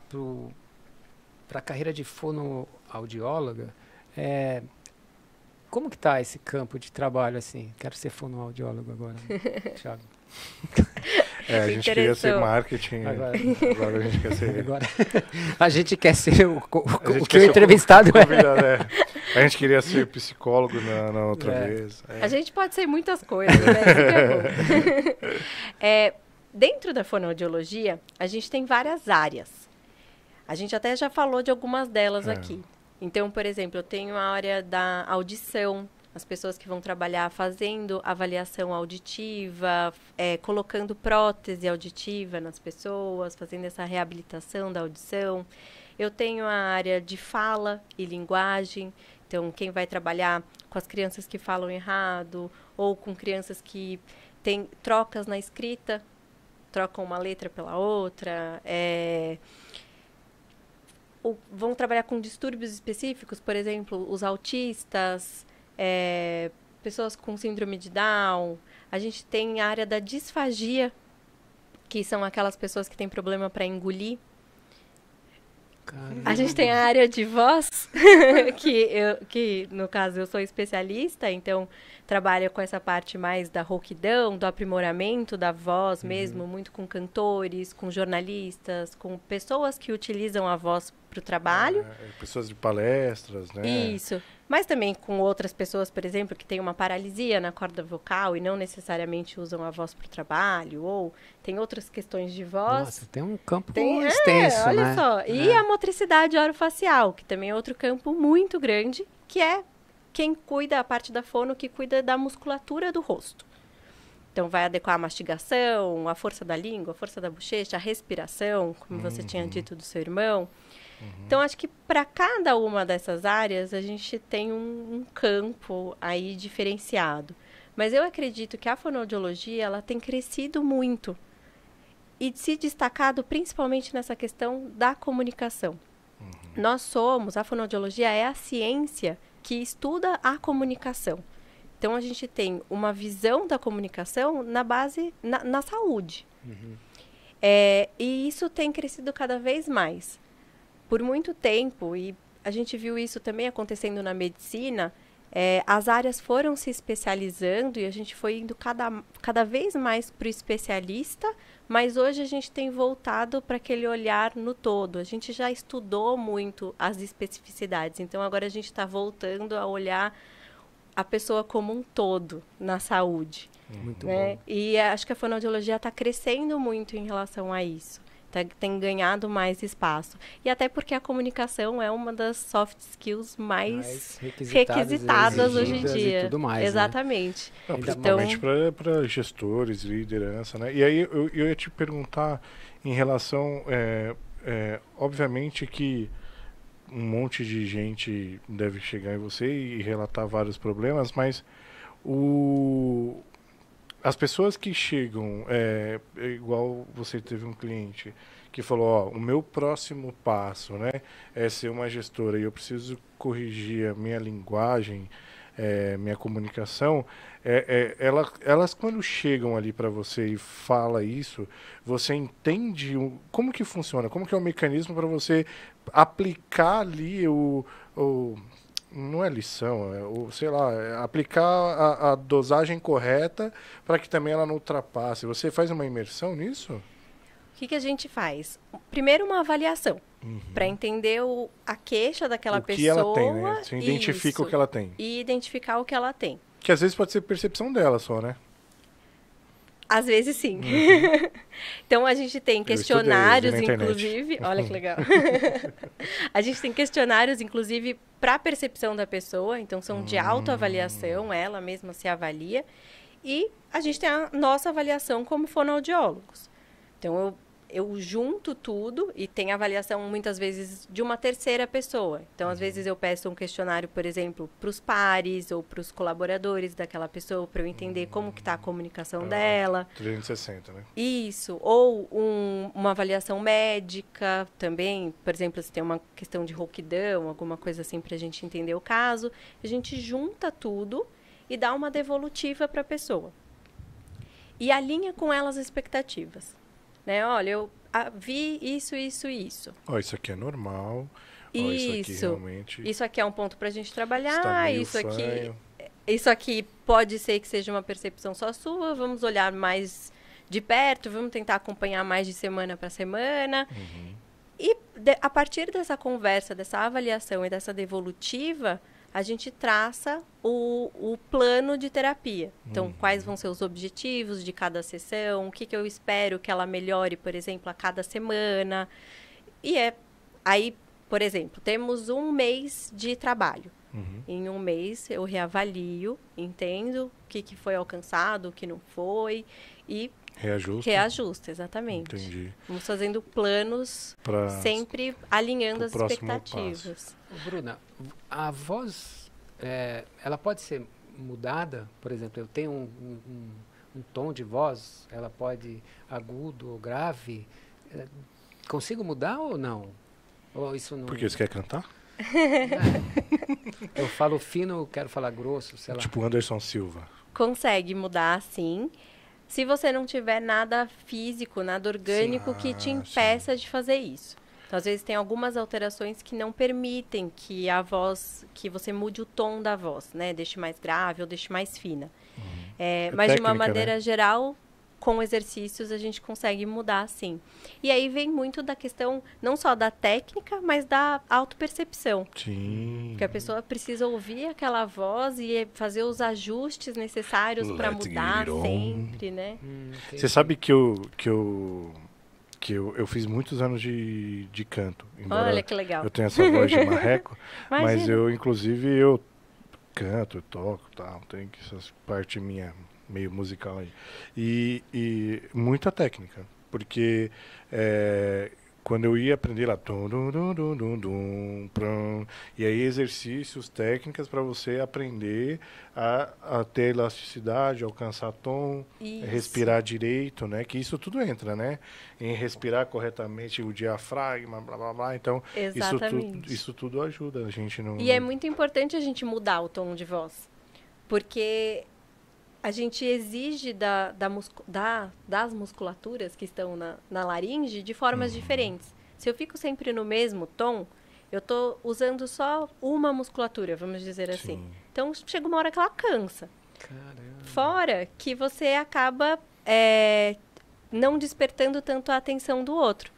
para a carreira de fonoaudióloga, como que tá esse campo de trabalho, assim? Quero ser fonoaudiólogo agora, Thiago. A gente queria ser marketing, agora a gente quer ser... Agora, a gente quer ser o gente que quer o ser entrevistado convidado, A gente queria ser psicólogo na outra vez. A gente pode ser muitas coisas, né? Isso que é bom. Dentro da fonoaudiologia, a gente tem várias áreas. A gente até já falou de algumas delas aqui. Então, por exemplo, eu tenho a área da audição, as pessoas que vão trabalhar fazendo avaliação auditiva, colocando prótese auditiva nas pessoas, fazendo essa reabilitação da audição. Eu tenho a área de fala e linguagem, então quem vai trabalhar com as crianças que falam errado ou com crianças que têm trocas na escrita, trocam uma letra pela outra, vão trabalhar com distúrbios específicos, por exemplo, os autistas, pessoas com síndrome de Down. A gente tem a área da disfagia, que são aquelas pessoas que têm problema para engolir. Caramba. A gente tem a área de voz, que no caso eu sou especialista, então trabalho com essa parte mais da rouquidão, do aprimoramento da voz mesmo, muito com cantores, com jornalistas, com pessoas que utilizam a voz para o trabalho. Pessoas de palestras, né? Isso. Mas também com outras pessoas, por exemplo, que têm uma paralisia na corda vocal e não necessariamente usam a voz para o trabalho, ou tem outras questões de voz. Nossa, tem um campo extenso, olha né? só. E a motricidade orofacial, que também é outro campo muito grande, que é quem cuida, a parte da fono, que cuida da musculatura do rosto. Então, vai adequar a mastigação, a força da língua, a força da bochecha, a respiração, como você tinha dito do seu irmão. Então, acho que para cada uma dessas áreas, a gente tem um campo aí diferenciado. Mas eu acredito que a fonoaudiologia, ela tem crescido muito e se destacado principalmente nessa questão da comunicação. A fonoaudiologia é a ciência que estuda a comunicação. Então, a gente tem uma visão da comunicação na base, na saúde. E isso tem crescido cada vez mais. Por muito tempo, e a gente viu isso também acontecendo na medicina, as áreas foram se especializando e a gente foi indo cada vez mais para o especialista, mas hoje a gente tem voltado para aquele olhar no todo. A gente já estudou muito as especificidades, então agora a gente está voltando a olhar a pessoa como um todo na saúde. Muito né? bom. E acho que a fonoaudiologia está crescendo muito em relação a isso. Tem ganhado mais espaço. E até porque a comunicação é uma das soft skills mais requisitadas hoje em dia. E tudo mais, exatamente. Né? Não, principalmente para gestores, liderança, né? E aí eu ia te perguntar em relação... obviamente que um monte de gente deve chegar em você e relatar vários problemas, mas as pessoas que chegam, igual você teve um cliente que falou, o meu próximo passo, né, é ser uma gestora e eu preciso corrigir a minha linguagem, minha comunicação, elas quando chegam ali para você e fala isso, você entende como que funciona, como que é o mecanismo para você aplicar ali não é lição, sei lá, aplicar a dosagem correta para que também ela não ultrapasse. Você faz uma imersão nisso? O que a gente faz? Primeiro, uma avaliação, para entender a queixa daquela pessoa. O que ela tem, né? Você identifica o que ela tem. E identificar o que ela tem. Que às vezes pode ser percepção dela só, né? Às vezes sim. Então a gente tem questionários, inclusive. Olha que legal. A gente tem questionários, inclusive, para percepção da pessoa. Então são de autoavaliação, ela mesma se avalia. E a gente tem a nossa avaliação como fonoaudiólogos. Então eu junto tudo e tem avaliação, muitas vezes, de uma terceira pessoa. Então, às vezes, eu peço um questionário, por exemplo, para os pares ou para os colaboradores daquela pessoa, para eu entender como que está a comunicação dela. 360, né? Isso. Ou uma avaliação médica também. Por exemplo, se tem uma questão de rouquidão, alguma coisa assim, para a gente entender o caso. A gente junta tudo e dá uma devolutiva para a pessoa. E alinha com ela as expectativas. Né? Olha, eu vi isso, isso e isso. Isso aqui é normal. Isso aqui realmente... Isso aqui é um ponto para a gente trabalhar. Está meio isso aqui pode ser que seja uma percepção só sua. Vamos olhar mais de perto. Vamos tentar acompanhar mais de semana para semana. E a partir dessa conversa, dessa avaliação e dessa devolutiva, a gente traça o plano de terapia. Então, quais vão ser os objetivos de cada sessão, o que eu espero que ela melhore, por exemplo, a cada semana. E aí, por exemplo, temos um mês de trabalho. Em um mês, eu reavalio, entendo o que foi alcançado, o que não foi, e reajusta, exatamente. Entendi. Vamos fazendo planos, sempre alinhando as expectativas. Bruna, a voz, ela pode ser mudada? Por exemplo, eu tenho um tom de voz, ela pode agudo ou grave. Consigo mudar ou não? Ou isso não... Porque você quer cantar? Eu falo fino, quero falar grosso, sei lá. Tipo Anderson Silva. Consegue mudar, sim. Se você não tiver nada físico, nada orgânico que te impeça de fazer isso. Então, às vezes, tem algumas alterações que não permitem que a voz, que você mude o tom da voz, né? Deixe mais grave ou deixe mais fina. Mas, técnica, de uma maneira geral, com exercícios, a gente consegue mudar, sim. E aí vem muito da questão, não só da técnica, mas da autopercepção. Sim. Porque a pessoa precisa ouvir aquela voz e fazer os ajustes necessários para mudar sempre, né? Você sabe que eu fiz muitos anos de canto. Olha que legal. Eu tenho essa voz de marreco, mas inclusive, eu canto, eu toco, tal, tenho essa parte minha meio musical aí. E muita técnica, porque quando eu ia aprender lá, e aí exercícios, técnicas para você aprender a ter elasticidade, alcançar tom, respirar direito, né? Que isso tudo entra, né? Em respirar corretamente o diafragma, blá, blá, blá. Então, isso tudo ajuda a gente. E é muito importante a gente mudar o tom de voz, porque a gente exige das musculaturas que estão na laringe de formas diferentes. Se eu fico sempre no mesmo tom, eu estou usando só uma musculatura, vamos dizer assim. Então, chega uma hora que ela cansa. Caramba. Fora que você acaba não despertando tanto a atenção do outro.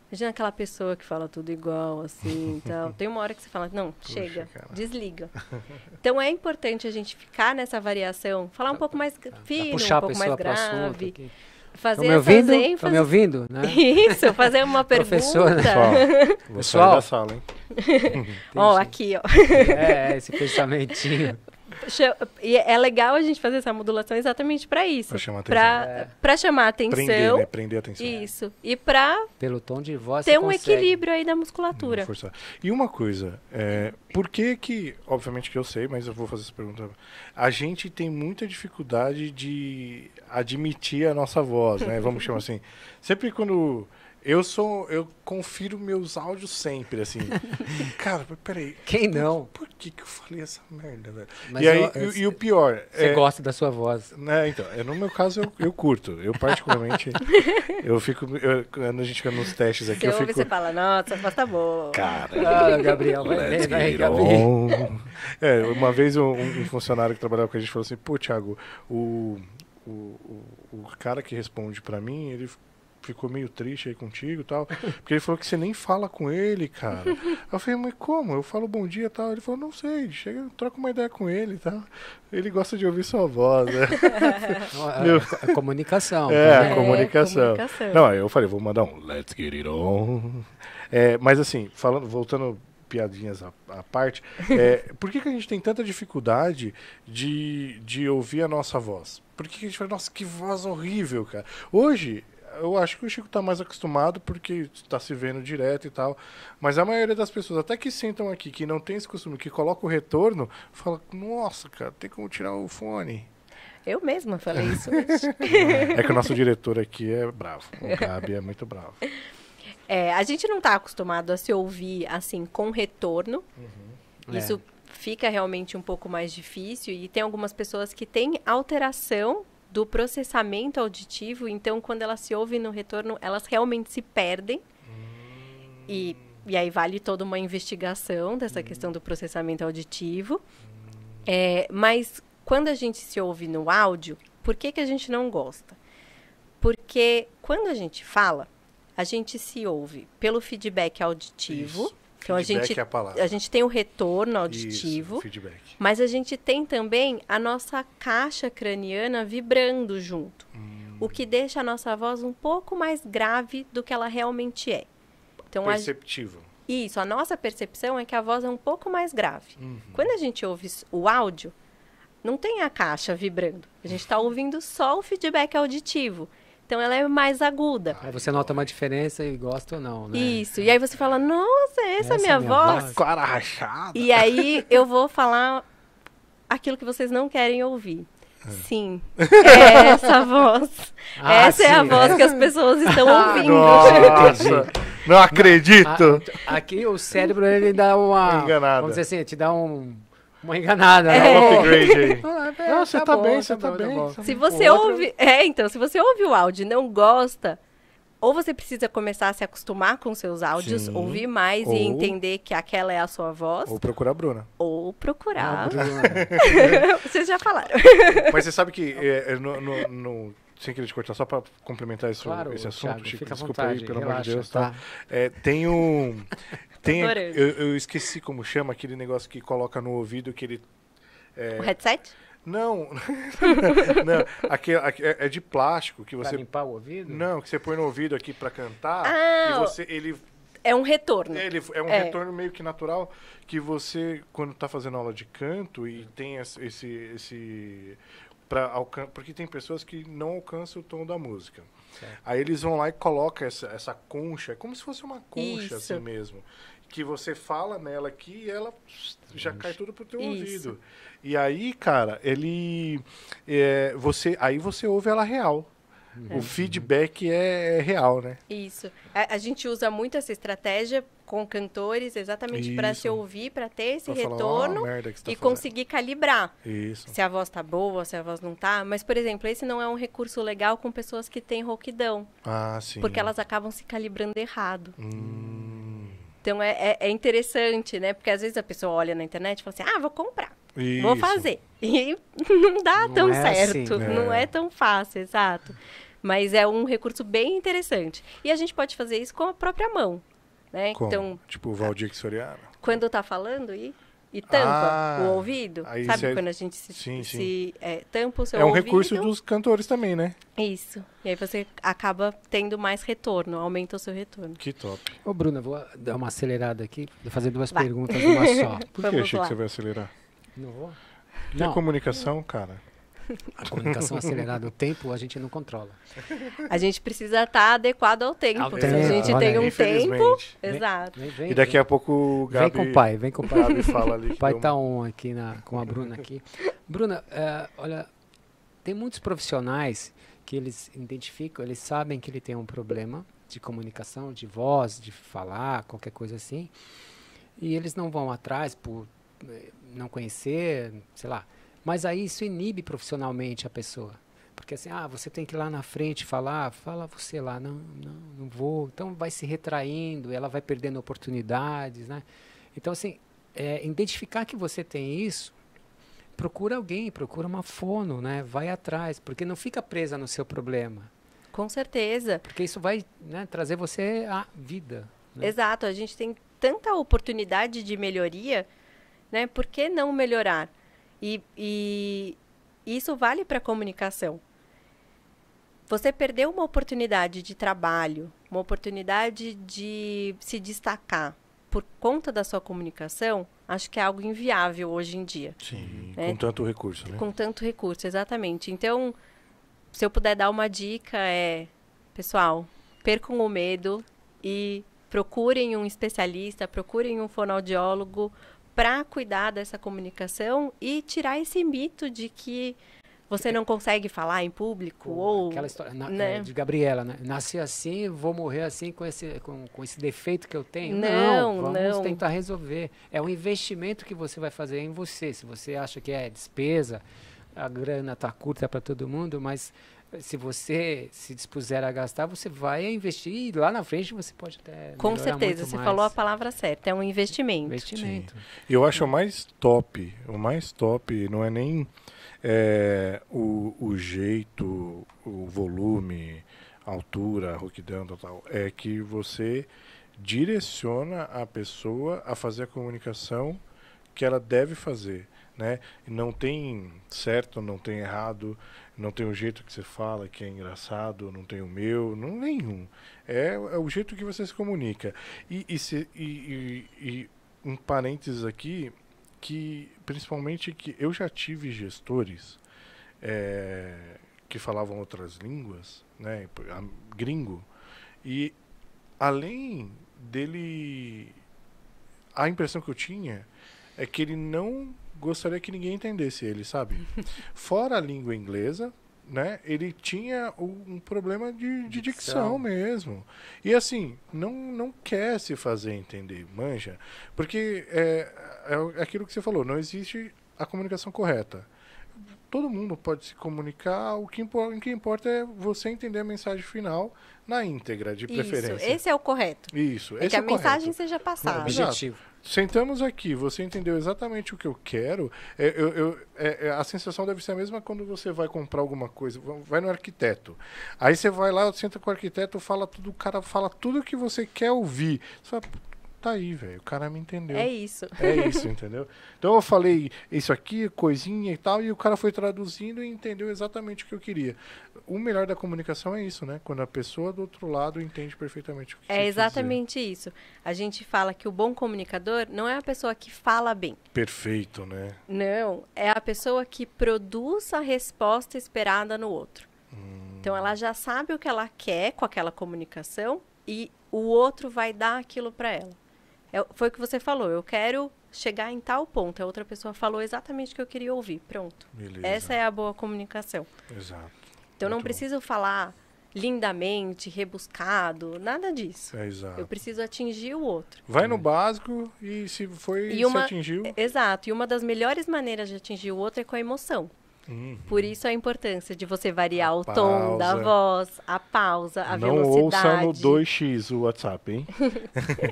Imagina aquela pessoa que fala tudo igual, assim, tal. Tem uma hora que você fala, não, chega, desliga. Então, é importante a gente ficar nessa variação, falar um pouco mais fino, um pouco mais grave. Fazer essas ênfases. Estão me ouvindo? Né? Isso, fazer uma pergunta. Professora. Vou sair da sala, hein? Aqui, ó. Esse pensamentinho. E é legal a gente fazer essa modulação exatamente para isso. Para chamar atenção. Prender, né? Prender a atenção. Isso. E para pelo tom de voz ter um equilíbrio aí da musculatura. E uma coisa, por que, obviamente que eu sei, mas eu vou fazer essa pergunta. A gente tem muita dificuldade de admitir a nossa voz, né? Vamos chamar assim. Sempre quando... Eu confiro meus áudios sempre, assim. Cara, peraí. Quem não? Por que eu falei essa merda, velho? Mas e o pior... Você gosta da sua voz. Né, então, no meu caso, eu curto. Eu, particularmente, quando a gente fica nos testes aqui, você fala, nossa, a voz tá boa. Cara, Gabriel, vai, Gabriel. Uma vez um funcionário que trabalhava com a gente falou assim, pô, Thiago, o cara que responde pra mim, ele ficou meio triste aí contigo e tal, porque ele falou que você nem fala com ele, cara. Eu falei, mas como? Eu falo bom dia e tal. Ele falou, não sei, troca uma ideia com ele e tal. Ele gosta de ouvir sua voz, né? A comunicação. A comunicação. Não, aí eu falei, vou mandar um Let's Get It On. Mas assim, voltando piadinhas à parte, por que a gente tem tanta dificuldade de ouvir a nossa voz? Por que a gente fala, nossa, que voz horrível, cara? Hoje, eu acho que o Chico tá mais acostumado porque tá se vendo direto e tal. Mas a maioria das pessoas, até que sentam aqui, que não tem esse costume, que coloca o retorno, fala, nossa, cara, tem como tirar o fone. Eu mesma falei isso hoje. É que o nosso diretor aqui é bravo. O Gabi é muito bravo. A gente não está acostumado a se ouvir assim com retorno. Isso fica realmente um pouco mais difícil. E tem algumas pessoas que têm alteração do processamento auditivo. Então, quando elas se ouvem no retorno, elas realmente se perdem. E aí vale toda uma investigação dessa questão do processamento auditivo. Mas quando a gente se ouve no áudio, por que a gente não gosta? Porque quando a gente fala, a gente se ouve pelo feedback auditivo. Isso. Então, Feedback é a palavra. a gente tem o retorno auditivo. Isso, feedback. Mas a gente tem também a nossa caixa craniana vibrando junto. O que deixa a nossa voz um pouco mais grave do que ela realmente é. Então, Perceptível. a nossa percepção é que a voz é um pouco mais grave. Quando a gente ouve o áudio, não tem a caixa vibrando. A gente está ouvindo só o feedback auditivo. Então, ela é mais aguda. Aí você nota uma diferença e gosta ou não, né? Isso. E aí você fala, nossa, essa é minha voz? Cara rachada. E aí eu vou falar aquilo que vocês não querem ouvir. Sim, é essa voz. Essa é a voz que as pessoas estão ouvindo. Nossa, não acredito. Aqui o cérebro, ele dá uma... Enganada. Vamos dizer assim, te dá uma enganada. Dá Né? um upgrade aí. Não, você tá bem, você tá bem. bom. Se você ouve... então, se você ouve o áudio e não gosta, ou você precisa começar a se acostumar com seus áudios, Sim. ouvir mais Ou- e entender que aquela é a sua voz, Ou procurar a Bruna. ou procurar. Bruna. Vocês já falaram. Mas você sabe que, sem querer te cortar, só para complementar Claro, esse assunto, Thiago, Chico, fica à desculpa vontade, aí, pelo amor relaxa, de Deus. tá? Tem um... Adorando. eu esqueci como chama aquele negócio que coloca no ouvido que ele... O headset? Não, não, é de plástico que Pra você... limpar o ouvido? Não, que você põe no ouvido aqui para cantar Ah, e ele É um retorno. ele é um retorno meio que natural que você, quando está fazendo aula de canto e tem porque tem pessoas que não alcançam o tom da música. Certo. Aí eles vão lá e colocam essa concha, é como se fosse uma concha Isso. assim mesmo, que você fala nela aqui e ela já cai tudo pro teu Isso. ouvido. E aí, cara, aí você ouve ela real. O feedback é real, né? Isso. A gente usa muito essa estratégia com cantores exatamente para se Isso. ouvir, para ter esse Pra falar, retorno "Ó, a merda que você tá e fazendo." conseguir calibrar Isso. se a voz tá boa, se a voz não tá. Mas, por exemplo, esse não é um recurso legal com pessoas que têm rouquidão, Ah, sim. porque elas acabam se calibrando errado. Então, Então, é interessante, né? Porque às vezes a pessoa olha na internet e fala assim, vou comprar, isso. vou fazer. E não dá Não tão é certo, assim, não é tão fácil, exato. Mas é um recurso bem interessante. E a gente pode fazer isso com a própria mão, né? Como? Então, Tipo o Valdir Soriano. quando tá falando e tampa o ouvido, aí sabe você- quando a gente Sim, tampa o seu É um ouvido? recurso dos cantores também, né? Isso. E aí você acaba tendo mais retorno, aumenta o seu retorno. Que top. Ô, Bruna, vou dar uma acelerada aqui, vou fazer duas Vai. perguntas numa só. Por que Vamos achei lá. que você vai acelerar? Não vou? Que é comunicação, cara. A comunicação acelerada, o tempo a gente não controla. A gente precisa estar adequado ao tempo. Ao Se tempo, a gente olha tem aí. um tempo... Infelizmente. Exato. Vem, E daqui a pouco o vem Gabi... com o pai, vem com o pai. Gabi fala ali. O pai que tá on aqui com a Bruna aqui. Bruna, olha, tem muitos profissionais que eles identificam, eles sabem que ele tem um problema de comunicação, de voz, de falar, qualquer coisa assim, e eles não vão atrás por não conhecer, sei lá. Mas aí isso inibe profissionalmente a pessoa. Porque assim, você tem que ir lá na frente falar, fala você lá, não vou. Então vai se retraindo, ela vai perdendo oportunidades, né? Então assim, identificar que você tem isso, procura alguém, procura uma fono, né? Vai atrás, porque não fica presa no seu problema. Com certeza. Porque isso vai, né, trazer você à vida. Né? Exato. A gente tem tanta oportunidade de melhoria, né? Por que não melhorar? E isso vale para a comunicação. Você perdeu uma oportunidade de trabalho, uma oportunidade de se destacar por conta da sua comunicação, acho que é algo inviável hoje em dia. Sim, né? com tanto recurso, né? Com tanto recurso, exatamente. Então, se eu puder dar uma dica, pessoal, percam o medo e procurem um especialista, procurem um fonoaudiólogo para cuidar dessa comunicação e tirar esse mito de que você não consegue falar em público ou... Aquela história né? de Gabriela, né? Nasci assim, vou morrer assim com esse defeito que eu tenho. Não, vamos tentar resolver. É um investimento que você vai fazer em você. Se você acha que é despesa, a grana está curta para todo mundo, mas se você se dispuser a gastar, você vai investir e lá na frente você pode até Com certeza, você falou a palavra certa, é um investimento. Investimento. E eu acho o mais top não é nem o jeito, o volume, a altura, a rouquidão e tal, é que você direciona a pessoa a fazer a comunicação que ela deve fazer, né? Não tem certo, não tem errado, não tem o jeito que você fala que é engraçado, não tem o meu, nenhum. É o jeito que você se comunica. E um parênteses aqui, que principalmente que eu já tive gestores que falavam outras línguas, né, gringo, e além dele, a impressão que eu tinha é que ele não gostaria que ninguém entendesse ele, sabe? Fora a língua inglesa, né, ele tinha um problema de dicção mesmo. E assim, não quer se fazer entender, manja? Porque é aquilo que você falou, não existe a comunicação correta. Todo mundo pode se comunicar, o que importa é você entender a mensagem final na íntegra, de preferência. Isso, esse é o correto. Isso, é esse que é a o correto. mensagem seja passada. Objetivo. Sentamos aqui, você entendeu exatamente o que eu quero. A sensação deve ser a mesma quando você vai comprar alguma coisa, vai no arquiteto. Aí você vai lá, senta com o arquiteto, o cara fala tudo o que você quer ouvir. Você fala, tá aí, velho, o cara me entendeu. É isso. É isso, entendeu? Então eu falei isso aqui, coisinha e tal, e o cara foi traduzindo e entendeu exatamente o que eu queria. O melhor da comunicação é isso, né? Quando a pessoa do outro lado entende perfeitamente o que você quer dizer. É exatamente isso. A gente fala que o bom comunicador não é a pessoa que fala bem. Perfeito, né? Não, é a pessoa que produz a resposta esperada no outro. Então ela já sabe o que ela quer com aquela comunicação e o outro vai dar aquilo para ela. Foi o que você falou, eu quero chegar em tal ponto. A outra pessoa falou exatamente o que eu queria ouvir. Pronto. Beleza. Essa é a boa comunicação. Exato. Então, não Muito preciso falar lindamente, rebuscado, nada disso. Exato. Eu preciso atingir o outro. Vai no básico e se atingiu... Exato. E uma das melhores maneiras de atingir o outro é com a emoção. Por isso a importância de você variar o tom da voz, a pausa, a velocidade. Não ouça no 2x o WhatsApp, hein?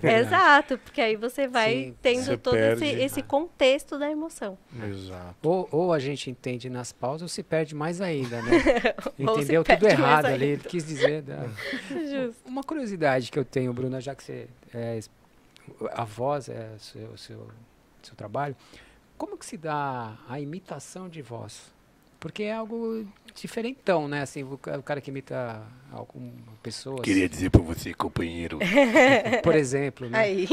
Exato, porque aí você vai tendo você todo perde, esse contexto da emoção. Exato. Ou a gente entende nas pausas ou se perde mais ainda, né? Ou Entendeu se perde tudo errado mais ali, ainda. ele quis dizer. Justo. Uma curiosidade que eu tenho, Bruna, já que você a voz é o seu trabalho, como que se dá a imitação de voz? Porque é algo diferentão, né? Assim, o cara que imita alguma pessoa... Queria dizer para você, companheiro. Por exemplo, né? Aí.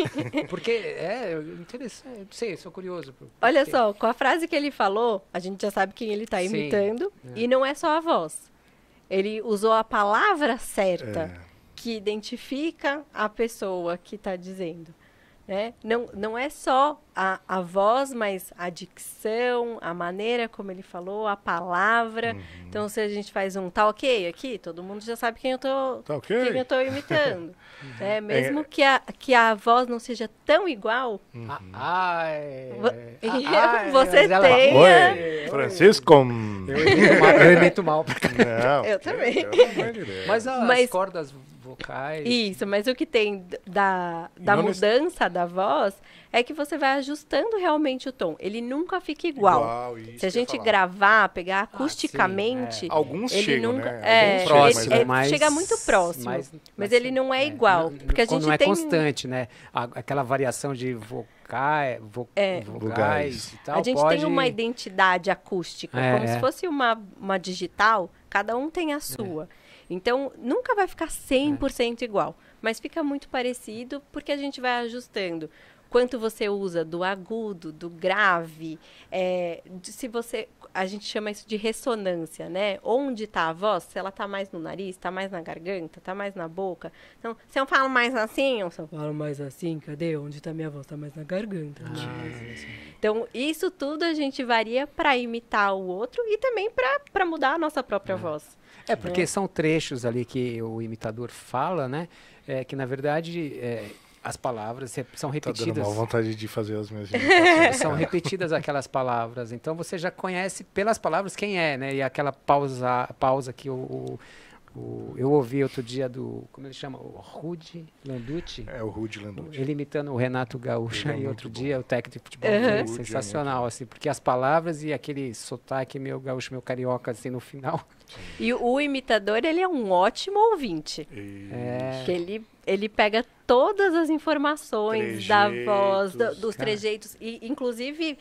Porque é interessante, não sei, sou curioso. Olha só, com a frase que ele falou, a gente já sabe quem ele está Sim, imitando. E não é só a voz. Ele usou a palavra certa que identifica a pessoa que está dizendo. Né? Não é só a voz, mas a dicção, a maneira como ele falou, a palavra. Então, se a gente faz um tá ok aqui, todo mundo já sabe quem eu tô imitando. Né? Mesmo que a voz não seja tão igual, você tenha... Oi, Francisco. Eu imito mal. Não, Eu também. Mas as cordas vocais... Isso, mas o que tem da mudança da voz é que você vai ajustando realmente o tom. Ele nunca fica igual. Se a gente gravar, pegar acusticamente... Alguns ele chegam, nunca, né? Próximo, chega muito próximo. Mas ele não é igual. Porque a gente não é tem... constante, né? Aquela variação de vogais e tal. A gente tem uma identidade acústica, como se fosse uma digital, cada um tem a sua. Então, nunca vai ficar 100% igual, mas fica muito parecido porque a gente vai ajustando. quanto você usa do agudo, do grave, se você, a gente chama isso de ressonância, né? Onde está a voz? Se ela está mais no nariz, está mais na garganta, está mais na boca. Então, se eu falo mais assim, ou se eu falo mais assim, cadê? Onde está minha voz? Está mais na garganta. Então, isso tudo a gente varia para imitar o outro e também para mudar a nossa própria voz. Porque são trechos ali que o imitador fala, né? Que, na verdade, as palavras são repetidas. Tá dando mal vontade de fazer as minhas imitações. São repetidas aquelas palavras. Então, você já conhece pelas palavras quem é, né? E aquela pausa que eu ouvi outro dia como ele chama? O Rudy Landucci. É, o Rudy Landucci. Ele imitando o Renato Gaúcho e outro dia, o técnico de futebol. Uhum. Sensacional, assim, porque as palavras e aquele sotaque meu gaúcho, meu carioca, assim, no final. E o imitador, ele é um ótimo ouvinte. Que ele pega todas as informações da voz, dos trejeitos, e inclusive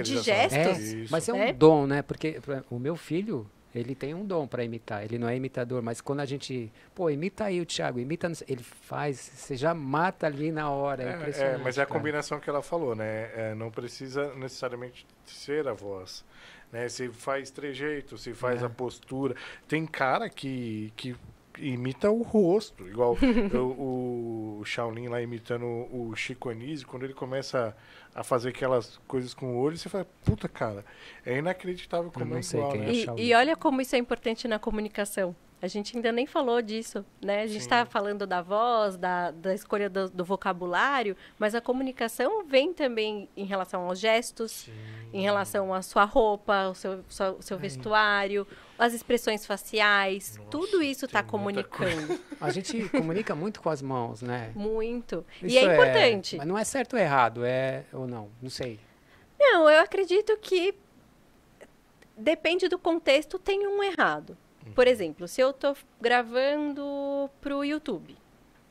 de gestos. Mas é um dom, né? Porque o meu filho, ele tem um dom para imitar. Ele não é imitador, mas quando a gente... imita aí o Thiago, imita... Ele faz, você já mata ali na hora. É impressionante. Mas é a combinação que ela falou, né? Não precisa necessariamente ser a voz. Né? Se faz trejeito, se faz a postura. Tem cara que imita o rosto, igual o Shaolin lá imitando o Chico Anísio, quando ele começa a fazer aquelas coisas com o olho, você fala, puta, cara, é inacreditável como é igual, né? E olha como isso é importante na comunicação. A gente ainda nem falou disso, né? A gente está falando da voz, da escolha do vocabulário, mas a comunicação vem também em relação aos gestos, em relação à sua roupa, ao seu vestuário, as expressões faciais, tudo isso está comunicando. A gente comunica muito com as mãos, né? Muito. Isso e é importante. Mas não é certo ou errado, ou não sei. Não, eu acredito que depende do contexto, tem um errado. Por exemplo, se eu estou gravando para o YouTube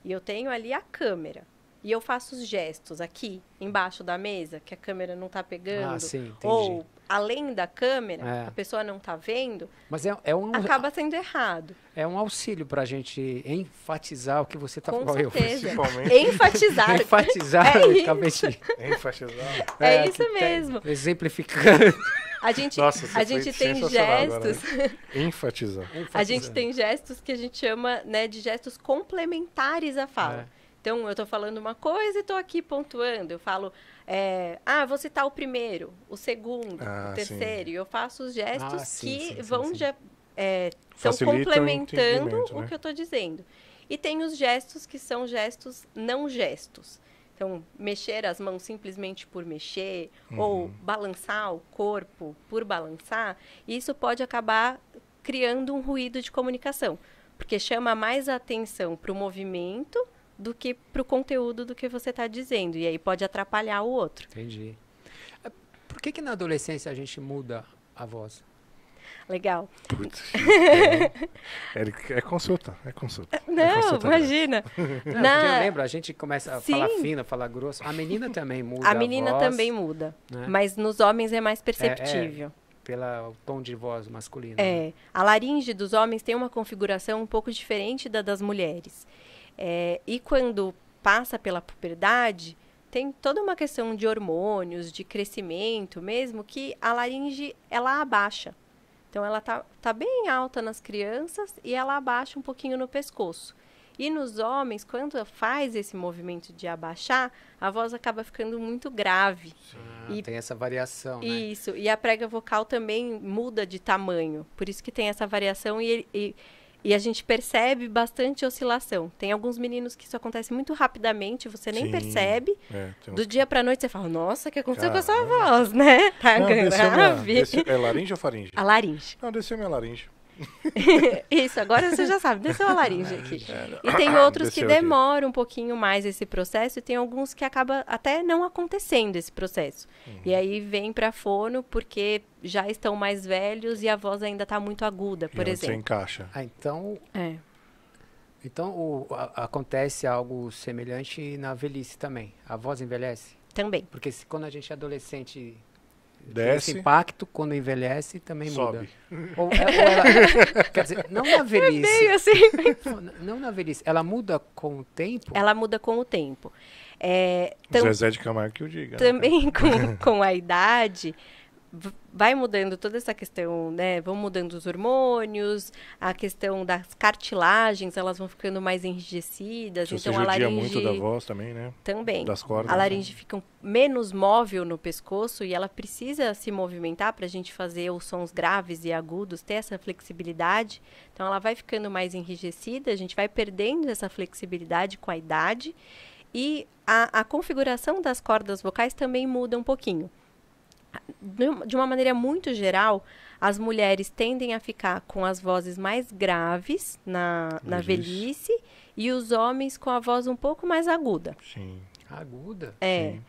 e eu tenho ali a câmera e eu faço os gestos aqui embaixo da mesa que a câmera não está pegando, ou além da câmera, a pessoa não está vendo, mas acaba sendo errado. É um auxílio para a gente enfatizar o que você está falando. Com certeza. Enfatizar. Enfatizar. Enfatizar. É isso mesmo. Exemplificando. A gente tem gestos. Enfatizar. A gente tem gestos que a gente chama, né, de gestos complementares à fala. Então, eu estou falando uma coisa e estou aqui pontuando. Eu falo, vou citar o primeiro, o segundo, o terceiro. E eu faço os gestos estão complementando o que eu estou dizendo. E tem os gestos que são gestos não gestos. Então, mexer as mãos simplesmente por mexer, ou balançar o corpo por balançar, isso pode acabar criando um ruído de comunicação, porque chama mais atenção para o movimento do que para o conteúdo do que você está dizendo, e aí pode atrapalhar o outro. Entendi. Por que na adolescência a gente muda a voz? Legal. Putz, é consulta. Não, imagina. Não, eu lembro, a gente começa a falar fino, a falar grosso. A menina também muda. A menina também muda, né? Mas nos homens é mais perceptível. Pelo tom de voz masculino. Né? A laringe dos homens tem uma configuração um pouco diferente da das mulheres. E quando passa pela puberdade, tem toda uma questão de hormônios, de crescimento mesmo, que a laringe, ela abaixa. Então, ela tá bem alta nas crianças e ela abaixa um pouquinho no pescoço. E nos homens, quando faz esse movimento de abaixar, a voz acaba ficando muito grave. Tem essa variação, né? Isso. E a prega vocal também muda de tamanho. Por isso que tem essa variação e a gente percebe bastante oscilação. Tem alguns meninos que isso acontece muito rapidamente, você nem percebe. Do dia pra noite você fala, nossa, o que aconteceu com a sua voz, né? Tá grave. É laringe ou faringe? A laringe. Não, desceu minha laringe. Isso, agora você já sabe, desceu a laringe aqui. E tem outros que demoram um pouquinho mais esse processo e tem alguns que acaba até não acontecendo esse processo. E aí vem para fono porque já estão mais velhos e a voz ainda está muito aguda, por exemplo. Você encaixa. Então acontece algo semelhante na velhice também. A voz envelhece? Também. Porque quando a gente é adolescente... Desce. Esse impacto, quando envelhece, também sobe. Muda. Ou ela, quer dizer, não na velhice. É meio assim. Não na velhice. Ela muda com o tempo? Ela muda com o tempo. Zezé de Camargo que o diga. Também com a idade, vai mudando toda essa questão, né? Vão mudando os hormônios, a questão das cartilagens, elas vão ficando mais enrijecidas. Se então você a judia laringe muito da voz também, né? também. Das cordas. A laringe fica menos móvel no pescoço e ela precisa se movimentar para a gente fazer os sons graves e agudos, ter essa flexibilidade. Então ela vai ficando mais enrijecida, a gente vai perdendo essa flexibilidade com a idade. E a configuração das cordas vocais também muda um pouquinho. De uma maneira muito geral, as mulheres tendem a ficar com as vozes mais graves na velhice e os homens com a voz um pouco mais aguda. Sim. Aguda? É. Sim.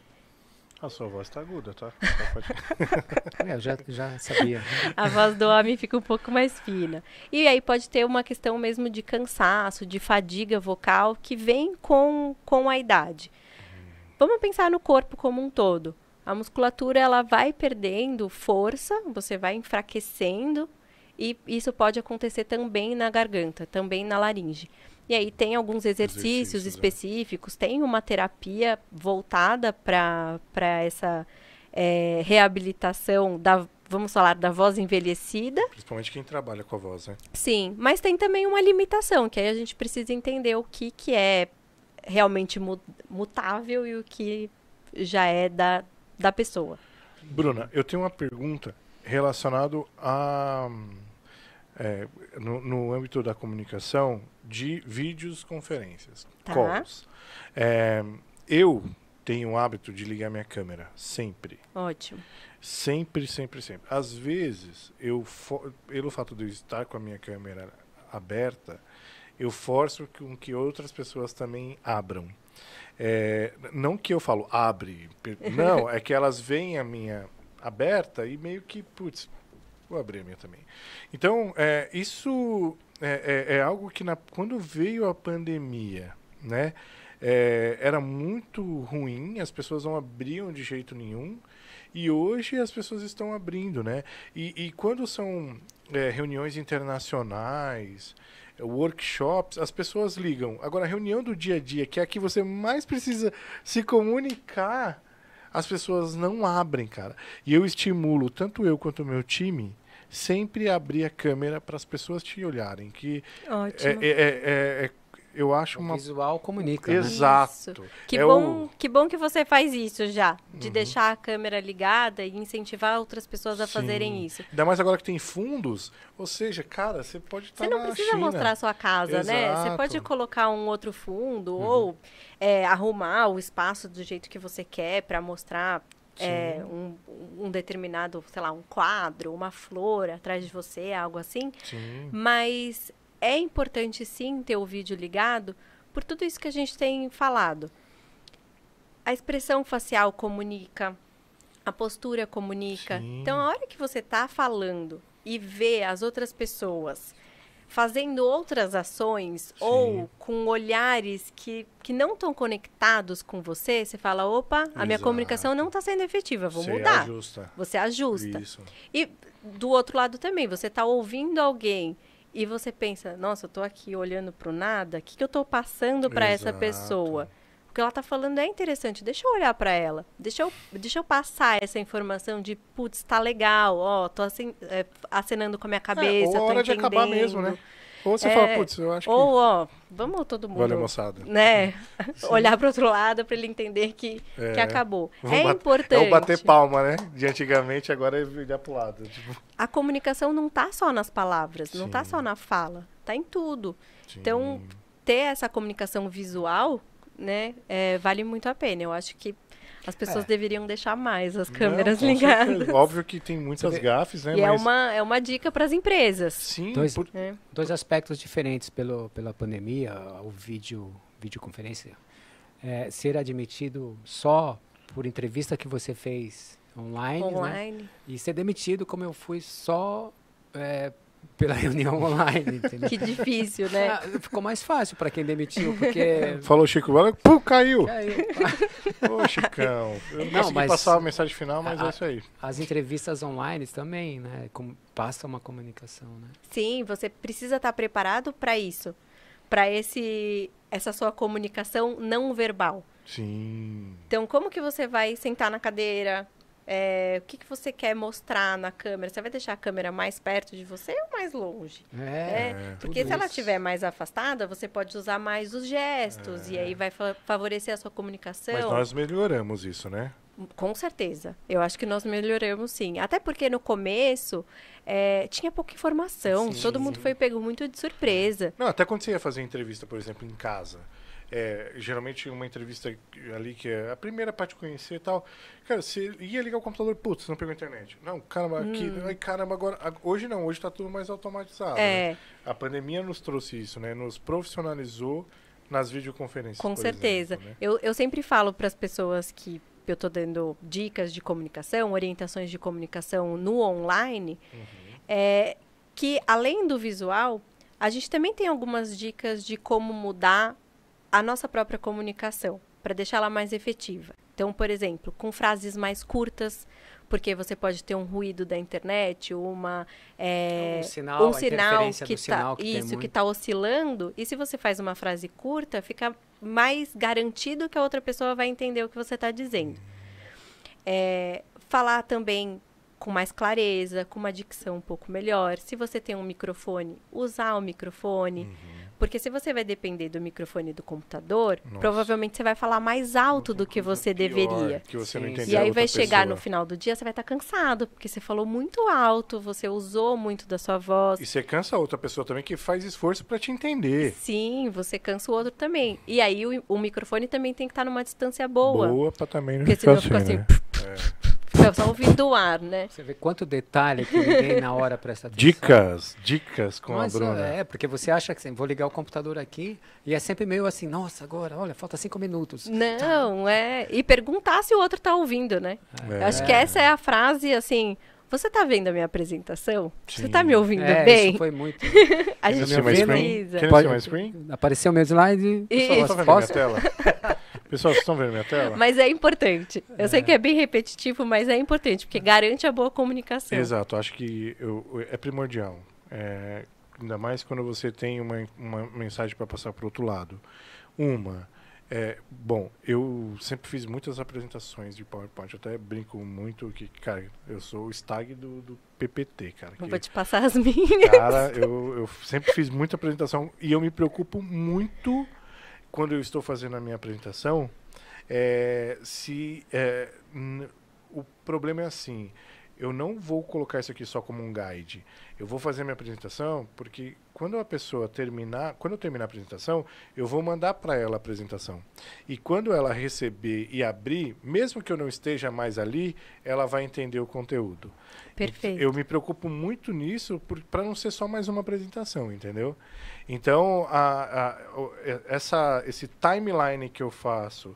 A sua voz tá aguda, tá? Eu já sabia. A voz do homem fica um pouco mais fina. E aí pode ter uma questão mesmo de cansaço, de fadiga vocal, que vem com a idade. Vamos pensar no corpo como um todo. A musculatura ela vai perdendo força, você vai enfraquecendo, e isso pode acontecer também na garganta, também na laringe. E aí tem alguns exercícios específicos, tem uma terapia voltada para essa reabilitação vamos falar, da voz envelhecida. Principalmente quem trabalha com a voz, né? Sim, mas tem também uma limitação, que aí a gente precisa entender o que é realmente mutável e o que já é da pessoa. Bruna, eu tenho uma pergunta relacionada a... no âmbito da comunicação de vídeos conferências, calls. Eu tenho o hábito de ligar minha câmera, sempre. Ótimo. Sempre, sempre, sempre. Às vezes, pelo fato de eu estar com a minha câmera aberta, eu forço com que outras pessoas também abram. Não que eu falo, abre. Não, é que elas veem a minha aberta e meio que, putz, vou abrir a minha também. Então, isso é algo que quando veio a pandemia, né, era muito ruim, as pessoas não abriam de jeito nenhum, e hoje as pessoas estão abrindo, né? E quando são reuniões internacionais, workshops, as pessoas ligam. Agora, a reunião do dia a dia, que é a que você mais precisa se comunicar, as pessoas não abrem, cara. E eu estimulo, tanto eu quanto o meu time, sempre abrir a câmera para as pessoas te olharem. Que ótimo. Eu acho o visual comunica, Exato. Né? Que bom que você faz isso já, de deixar a câmera ligada e incentivar outras pessoas a fazerem isso. Ainda mais agora que tem fundos, ou seja, cara, você pode estar na China. Você não precisa mostrar a sua casa, né? Você pode colocar um outro fundo ou arrumar o espaço do jeito que você quer para mostrar um determinado, sei lá, um quadro, uma flor atrás de você, algo assim. Sim. Mas é importante, sim, ter o vídeo ligado por tudo isso que a gente tem falado. A expressão facial comunica, a postura comunica. Sim. Então, a hora que você está falando e vê as outras pessoas fazendo outras ações ou com olhares que não estão conectados com você, você fala, opa, a minha comunicação não está sendo efetiva, vou mudar. Você ajusta. Isso. E do outro lado também, você está ouvindo alguém e você pensa, nossa, eu estou aqui olhando para o nada, o que eu estou passando para essa pessoa? O que ela está falando é interessante, deixa eu olhar para ela, deixa eu passar essa informação de, putz, tá legal, ó, tô acenando com a minha cabeça, ou a hora de acabar mesmo, né? Ou você fala, putz, eu acho que... Ou, ó, vamos todo mundo... Valeu, moçada. Né? Olhar para o outro lado para ele entender que acabou. Importante. É o bater palma, né? De antigamente, agora é olhar pro lado. Tipo... A comunicação não tá só nas palavras, não tá só na fala, tá em tudo. Sim. Então, ter essa comunicação visual, né, vale muito a pena. Eu acho que as pessoas deveriam deixar mais as câmeras ligadas. Certeza. Óbvio que tem muitas gafes, né? E é uma dica para as empresas. Sim. Dois aspectos diferentes pela pandemia, o videoconferência. Ser admitido só por entrevista que você fez online. Né? E ser demitido como eu fui só pela reunião online. Entendeu? Que difícil, né? Ficou mais fácil para quem demitiu, porque... Falou Chico, pum, caiu! Ô, Chicão, eu não consegui passar a mensagem final, mas é isso aí. As entrevistas online também, né? Passa uma comunicação, né? Sim, você precisa estar preparado para isso. Para essa sua comunicação não verbal. Sim. Então, como que você vai sentar na cadeira? O que você quer mostrar na câmera? Você vai deixar a câmera mais perto de você ou mais longe? Porque se ela estiver mais afastada, você pode usar mais os gestos. E aí vai favorecer a sua comunicação. Mas nós melhoramos isso, né? Com certeza. Eu acho que nós melhoramos, sim. Até porque no começo tinha pouca informação. Sim, todo mundo foi pego muito de surpresa. Não, até quando você ia fazer entrevista, por exemplo, em casa. Geralmente uma entrevista ali que é a primeira pra te conhecer e tal. Cara, você ia ligar o computador, putz, não pegou a internet. Não, caramba, aqui, ai, caramba, agora. Hoje não, hoje tá tudo mais automatizado. Né? A pandemia nos trouxe isso, né? Nos profissionalizou nas videoconferências. Com certeza. Exemplo, né? Eu sempre falo para as pessoas que eu estou dando dicas de comunicação, orientações de comunicação no online, que além do visual, a gente também tem algumas dicas de como mudar a nossa própria comunicação, para deixá-la mais efetiva. Então, por exemplo, com frases mais curtas, porque você pode ter um ruído da internet, um sinal que está oscilando, e se você faz uma frase curta, fica mais garantido que a outra pessoa vai entender o que você está dizendo. Falar também com mais clareza, com uma dicção um pouco melhor. Se você tem um microfone, usar o microfone. Porque se você vai depender do microfone do computador, provavelmente você vai falar mais alto do que você deveria. Que você não entendeu e aí vai chegar pessoa. No final do dia, você vai estar cansado, porque você falou muito alto, você usou muito da sua voz. E você cansa a outra pessoa também que faz esforço para te entender. Sim, você cansa o outro também. E aí o microfone também tem que estar numa distância boa. Boa para também não porque ficar senão assim, fica assim, fica só ouvindo o ar, né? Você vê quanto detalhe que ninguém na hora presta atenção. Dicas com a Bruna. Porque você acha que assim, vou ligar o computador aqui e é sempre meio assim, nossa, agora, olha, falta 5 minutos. Não, E perguntar se o outro tá ouvindo, né? Eu acho que essa é a frase, assim, você tá vendo a minha apresentação? Sim. Você tá me ouvindo bem? Isso foi muito... A gente precisa. Pode my screen? Apareceu meu slide. Pessoal, vocês estão vendo minha tela? Pessoal, vocês estão vendo minha tela? Mas é importante. Eu sei que é bem repetitivo, mas é importante, porque garante a boa comunicação. Exato, acho que é primordial. Ainda mais quando você tem uma mensagem para passar para o outro lado. Bom, eu sempre fiz muitas apresentações de PowerPoint. Eu até brinco muito que, cara, eu sou o stag do PPT, cara. Vou te passar as minhas. Cara, eu sempre fiz muita apresentação e eu me preocupo muito quando eu estou fazendo a minha apresentação. O problema é assim, eu não vou colocar isso aqui só como um guide. Eu vou fazer a minha apresentação porque quando eu terminar a apresentação, eu vou mandar para ela a apresentação. E quando ela receber e abrir, mesmo que eu não esteja mais ali, ela vai entender o conteúdo. Perfeito. Eu me preocupo muito nisso para não ser só mais uma apresentação, entendeu? Então, esse timeline que eu faço,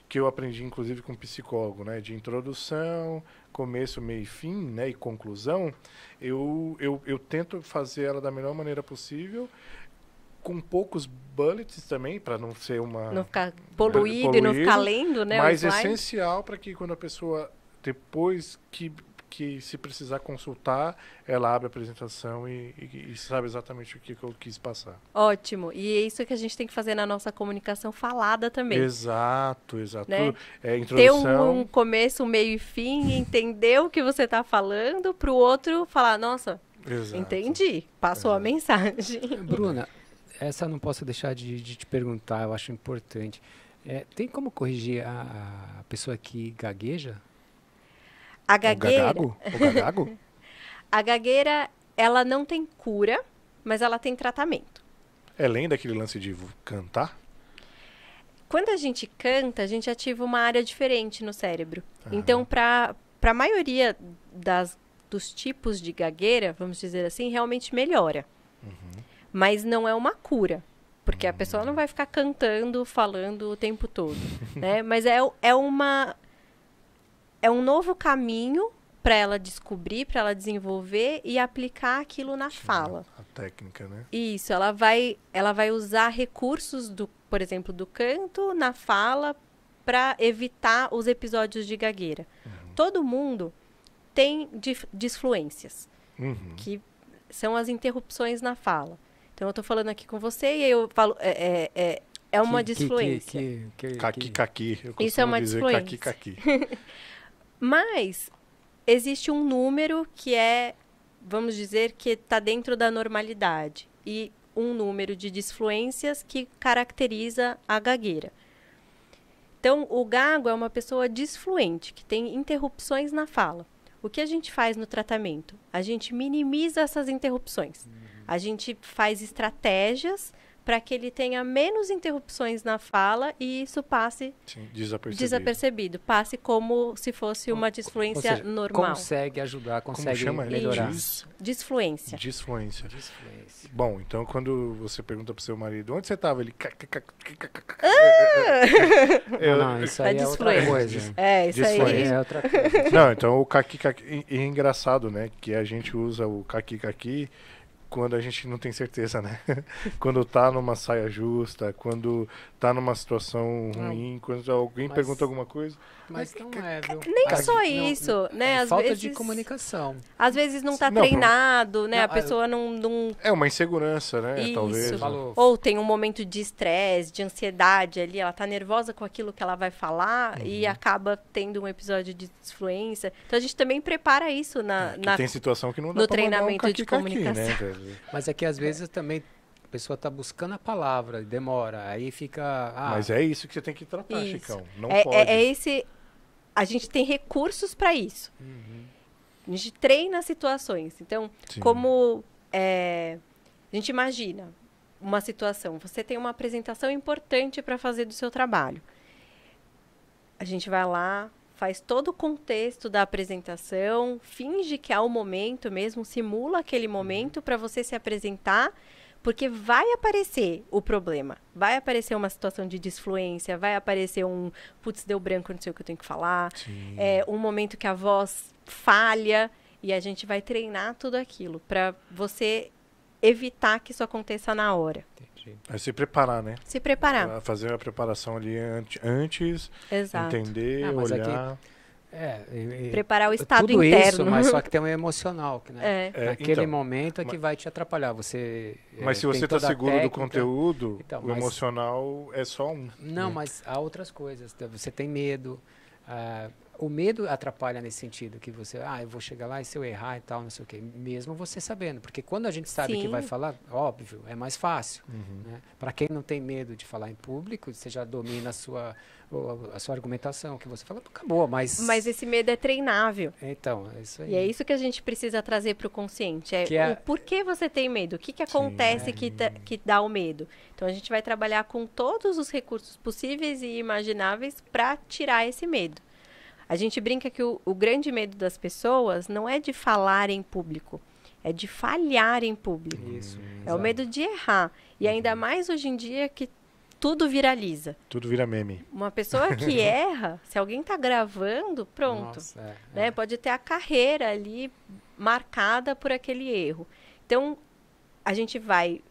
que eu aprendi inclusive com um psicólogo, né, de introdução, começo, meio e fim, né, e conclusão, eu tento fazer ela da melhor maneira possível, com poucos bullets também, para não ser não ficar poluído e não ficar lendo, né? Mas essencial para que quando a pessoa, depois que se precisar consultar, ela abre a apresentação e sabe exatamente o que eu quis passar. Ótimo. E é isso que a gente tem que fazer na nossa comunicação falada também. Exato. Né? Introdução. Ter um começo, um meio e fim, entender o que você está falando, para o outro falar, nossa, entendi, passou a mensagem. Bruna, essa eu não posso deixar de te perguntar, eu acho importante. Tem como corrigir a pessoa que gagueja? A gagueira, O gagago? A gagueira, ela não tem cura, mas ela tem tratamento. Além daquele lance de cantar? Quando a gente canta, a gente ativa uma área diferente no cérebro. Então, para a maioria dos tipos de gagueira, vamos dizer assim, realmente melhora. Mas não é uma cura. Porque a pessoa não vai ficar cantando, falando o tempo todo. Né? Mas é um novo caminho para ela descobrir, para ela desenvolver e aplicar aquilo na fala. A técnica, né? Isso, ela vai usar recursos, por exemplo, do canto na fala para evitar os episódios de gagueira. Todo mundo tem disfluências, que são as interrupções na fala. Então, eu estou falando aqui com você e aí eu falo... é uma disfluência. Caqui. Eu Isso é uma dizer disfluência. caqui. Mas existe um número que é, vamos dizer, que está dentro da normalidade. E um número de disfluências que caracteriza a gagueira. Então, o gago é uma pessoa disfluente, que tem interrupções na fala. O que a gente faz no tratamento? A gente minimiza essas interrupções. A gente faz estratégias para que ele tenha menos interrupções na fala e isso passe desapercebido. Passe como se fosse uma disfluência normal. Consegue ajudar, consegue melhorar. Disfluência. Disfluência. Bom, então quando você pergunta pro seu marido, onde você estava? Ele... Não, isso aí é outra coisa. Isso aí é outra coisa. Não, então o caqui é engraçado, né? Que a gente usa o caqui quando a gente não tem certeza, né? Quando tá numa saia justa, quando tá numa situação ruim, quando alguém pergunta alguma coisa. Mas não é, viu? Nem só isso, né? Às falta vezes, de comunicação. Às vezes não tá treinado, né? A pessoa não... É uma insegurança, né? Isso. Talvez. Ou tem um momento de estresse, de ansiedade ali, ela tá nervosa com aquilo que ela vai falar e acaba tendo um episódio de disfluência. Então a gente também prepara isso tem situação que não dá no pra treinamento mandar de comunicação. né, velho? Mas é que às vezes também a pessoa está buscando a palavra, demora, aí fica... Mas é isso que você tem que tratar, Chicão. Não pode. Esse... A gente tem recursos para isso. A gente treina situações. Então, como a gente imagina uma situação, você tem uma apresentação importante para fazer do seu trabalho. A gente vai lá, faz todo o contexto da apresentação, finge que é o momento mesmo, simula aquele momento para você se apresentar, porque vai aparecer o problema. Vai aparecer uma situação de disfluência, vai aparecer putz, deu branco, não sei o que eu tenho que falar. Um momento que a voz falha e a gente vai treinar tudo aquilo para você evitar que isso aconteça na hora. É se preparar, né? Se preparar. Fazer a preparação ali antes, Exato. Entender, olhar... preparar o estado tudo interno. Isso, mas só que tem um emocional, né? Naquele então, momento é que vai te atrapalhar. Você mas se você está seguro do conteúdo, então, o emocional é só um. Não, mas há outras coisas. Você tem medo. O medo atrapalha nesse sentido, que você, eu vou chegar lá e se eu errar e tal, não sei o quê. Mesmo você sabendo, porque quando a gente sabe que vai falar, óbvio, é mais fácil. Né? Para quem não tem medo de falar em público, você já domina a sua argumentação, que você fala, acabou, mas... Mas esse medo é treinável. Então, é isso aí. E é isso que a gente precisa trazer para o consciente. O porquê você tem medo, o que acontece que dá o medo. Então, a gente vai trabalhar com todos os recursos possíveis e imagináveis para tirar esse medo. A gente brinca que o grande medo das pessoas não é de falar em público, é de falhar em público. Isso, o medo de errar. E ainda mais hoje em dia que tudo viraliza. Tudo vira meme. Uma pessoa que erra, se alguém está gravando, pronto. Nossa, né? Pode ter a carreira ali marcada por aquele erro. Então, a gente vai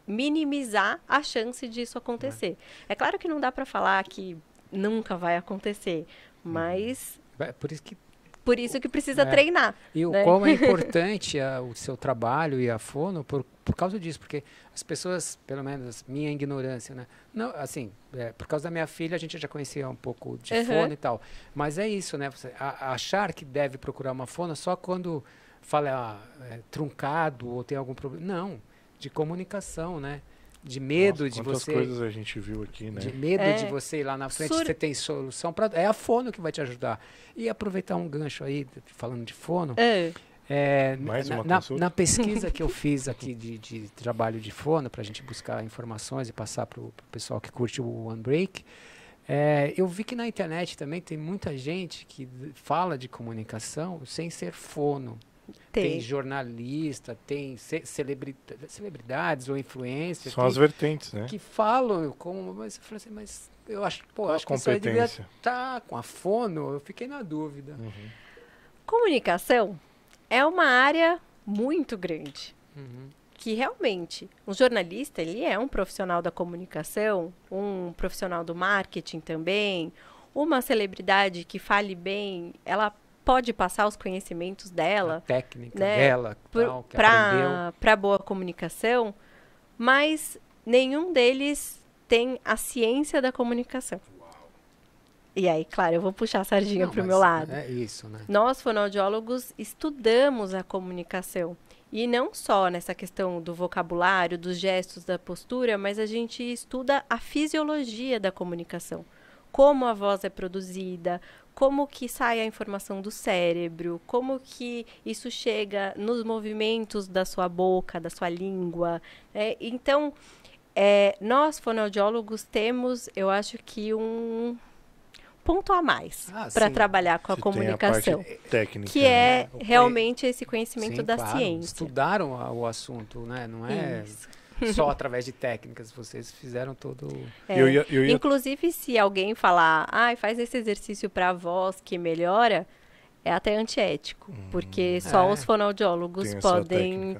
minimizar a chance disso acontecer. É claro que não dá para falar que nunca vai acontecer, mas por isso que precisa treinar. E o quão é importante o seu trabalho e a fono por causa disso, porque as pessoas, pelo menos minha ignorância, né? Não, assim, por causa da minha filha a gente já conhecia um pouco de fono e tal, mas é isso, né? Você achar que deve procurar uma fono só quando fala truncado ou tem algum problema. Não, de comunicação, né? De medo de você... Quantas coisas a gente viu aqui, né? De medo de você ir lá na frente, você tem solução para... É a fono que vai te ajudar. E aproveitar um gancho aí, falando de fono... Mais uma na pesquisa que eu fiz aqui de trabalho de fono, para a gente buscar informações e passar para o pessoal que curte o One Break, eu vi que na internet também tem muita gente que fala de comunicação sem ser fono. Tem jornalista, tem celebridades ou influencers. São as vertentes, né? Que falam como... Mas eu falei assim, mas eu acho que isso aí devia estar com a fono. Eu fiquei na dúvida. Comunicação é uma área muito grande. Que realmente, um jornalista, ele é um profissional da comunicação, um profissional do marketing também. Uma celebridade que fale bem, ela pode passar os conhecimentos dela, a técnica dela, que aprendeu para boa comunicação, mas nenhum deles tem a ciência da comunicação. E aí, claro, eu vou puxar a sardinha para o meu lado. É isso, né? Nós, fonoaudiólogos, estudamos a comunicação. E não só nessa questão do vocabulário, dos gestos, da postura, mas a gente estuda a fisiologia da comunicação. Como a voz é produzida, como que sai a informação do cérebro, como que isso chega nos movimentos da sua boca, da sua língua. Então, nós, fonoaudiólogos, temos, eu acho que um ponto a mais para trabalhar com a comunicação, a parte técnica, que é realmente esse conhecimento da ciência. Estudaram o assunto, né? Não é só através de técnicas, vocês fizeram todo... Inclusive, se alguém falar, faz esse exercício para a voz que melhora, é até antiético, porque só os fonoaudiólogos podem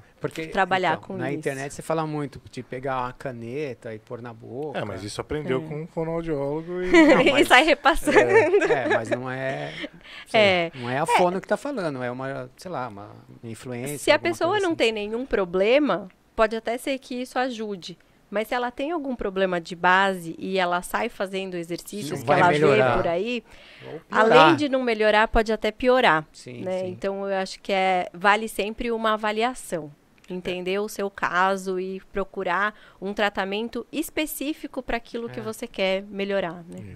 trabalhar com isso. Na internet você fala muito de pegar uma caneta e pôr na boca. Mas isso aprendeu com um fonoaudiólogo e sai repassando. Mas não é... Não é a fono que está falando, é uma, sei lá, uma influência. Se a pessoa não tem nenhum problema, pode até ser que isso ajude. Mas se ela tem algum problema de base e ela sai fazendo exercícios que ela vê por aí, além de não melhorar, pode até piorar. Sim. Então, eu acho que vale sempre uma avaliação. Entender o seu caso e procurar um tratamento específico para aquilo que você quer melhorar. Né?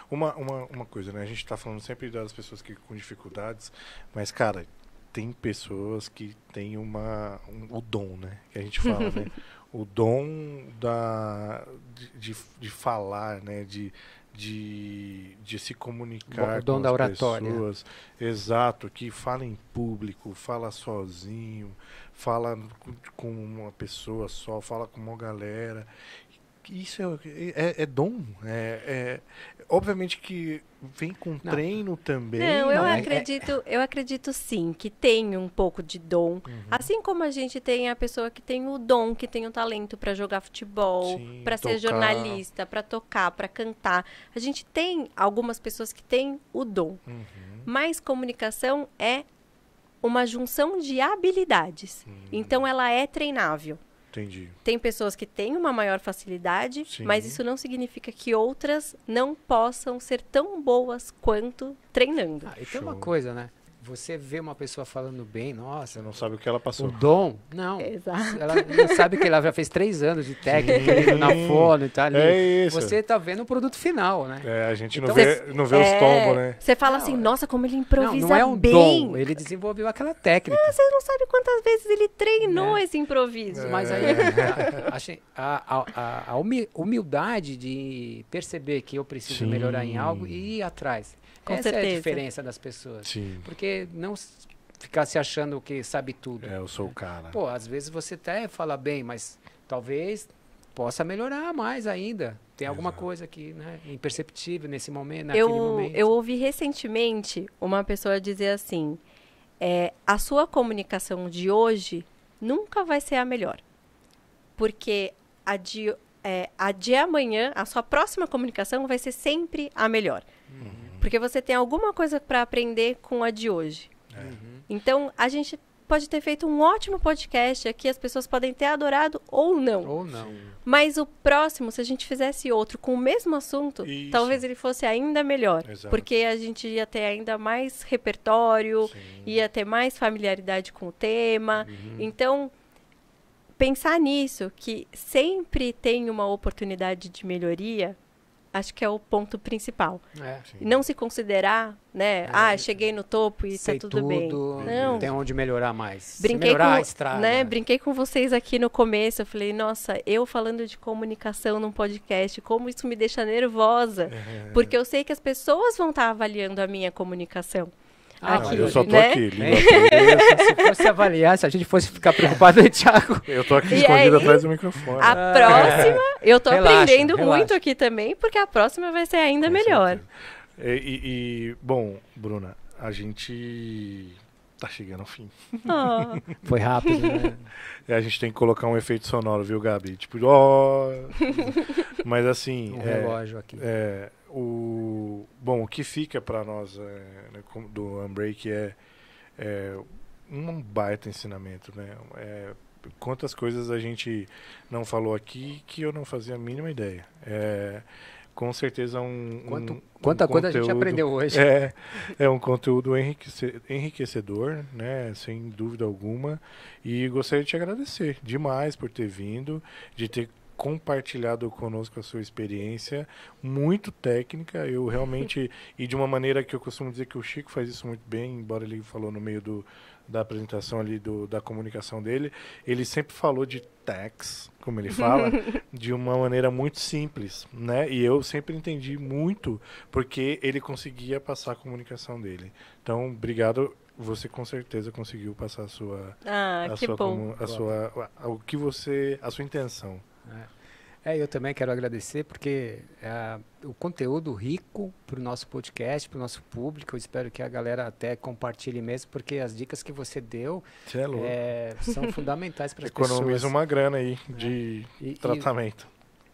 Uma coisa, né? A gente está falando sempre das pessoas com dificuldades, mas, cara, tem pessoas que têm o dom, né? Que a gente fala, né? O dom de falar, né? De se comunicar com as pessoas. Exato, que fala em público, fala sozinho, fala com uma pessoa só, fala com uma galera. Isso é dom. Obviamente que vem com treino também. Não, eu acredito sim, que tem um pouco de dom. Assim como a gente tem a pessoa que tem o dom, que tem o talento para jogar futebol, para ser jornalista, para tocar, para cantar. A gente tem algumas pessoas que têm o dom. Mas comunicação é uma junção de habilidades. Então, ela é treinável. Entendi. Tem pessoas que têm uma maior facilidade, mas isso não significa que outras não possam ser tão boas quanto treinando. E tem uma coisa, né? Você vê uma pessoa falando bem, nossa... Você não sabe o que ela passou. O dom? Não. Exato. Ela não sabe que ela já fez 3 anos de técnica na fono e tal. É isso. Você tá vendo o produto final, né? A gente não vê os tombos, né? Você fala assim, nossa, como ele improvisa não é um bem. dom, ele desenvolveu aquela técnica. Você não sabe quantas vezes ele treinou esse improviso. Mas aí, a humildade de perceber que eu preciso melhorar em algo e ir atrás. Com Essa certeza. é a diferença das pessoas. Sim. Porque não ficar se achando que sabe tudo. Eu sou o cara. Pô, às vezes você até fala bem, mas talvez possa melhorar mais ainda. Tem alguma coisa que, né, imperceptível nesse momento, naquele momento. Eu ouvi recentemente uma pessoa dizer assim, a sua comunicação de hoje nunca vai ser a melhor. Porque a de amanhã, a sua próxima comunicação vai ser sempre a melhor. Porque você tem alguma coisa para aprender com a de hoje. Então, a gente pode ter feito um ótimo podcast aqui, as pessoas podem ter adorado ou não. Ou não. Mas o próximo, se a gente fizesse outro com o mesmo assunto, talvez ele fosse ainda melhor. Exato. Porque a gente ia ter ainda mais repertório, ia ter mais familiaridade com o tema. Então, pensar nisso, que sempre tem uma oportunidade de melhoria, acho que é o ponto principal. Não se considerar, né? Cheguei no topo e tá tudo bem. Não tem onde melhorar mais. Brinquei melhorar com, a estrada. né? Brinquei com vocês aqui no começo. Eu falei, nossa, eu falando de comunicação num podcast, como isso me deixa nervosa. Porque eu sei que as pessoas vão estar avaliando a minha comunicação. Aqui, eu só tô né? aqui. Se fosse avaliar, se a gente fosse ficar preocupado, Thiago... Eu tô aqui escondido atrás do microfone. A próxima, eu tô aprendendo relaxa. muito aqui também, porque a próxima vai ser ainda Com melhor. Bom, Bruna, a gente tá chegando ao fim. Foi rápido, né? A gente tem que colocar um efeito sonoro, viu, Gabi? Tipo, Mas assim... relógio aqui. Bom, o que fica para nós do Unbreak é um baita ensinamento, né? quantas coisas a gente não falou aqui que eu não fazia a mínima ideia. Com certeza Quanta coisa a gente aprendeu hoje. É um conteúdo enriquecedor, né? Sem dúvida alguma. E gostaria de te agradecer demais por ter vindo, de ter compartilhado conosco a sua experiência, muito técnica, eu realmente, e de uma maneira que eu costumo dizer que o Chico faz isso muito bem, embora ele falou no meio da apresentação ali, da comunicação dele, ele sempre falou de tax, como ele fala, de uma maneira muito simples, né? E eu sempre entendi muito, porque ele conseguia passar a comunicação dele. Então, obrigado. Você com certeza conseguiu passar a sua intenção. Eu também quero agradecer porque o conteúdo rico para o nosso podcast, para o nosso público, eu espero que a galera até compartilhe mesmo, porque as dicas que você deu são fundamentais para as pessoas. Economiza uma grana aí de tratamento.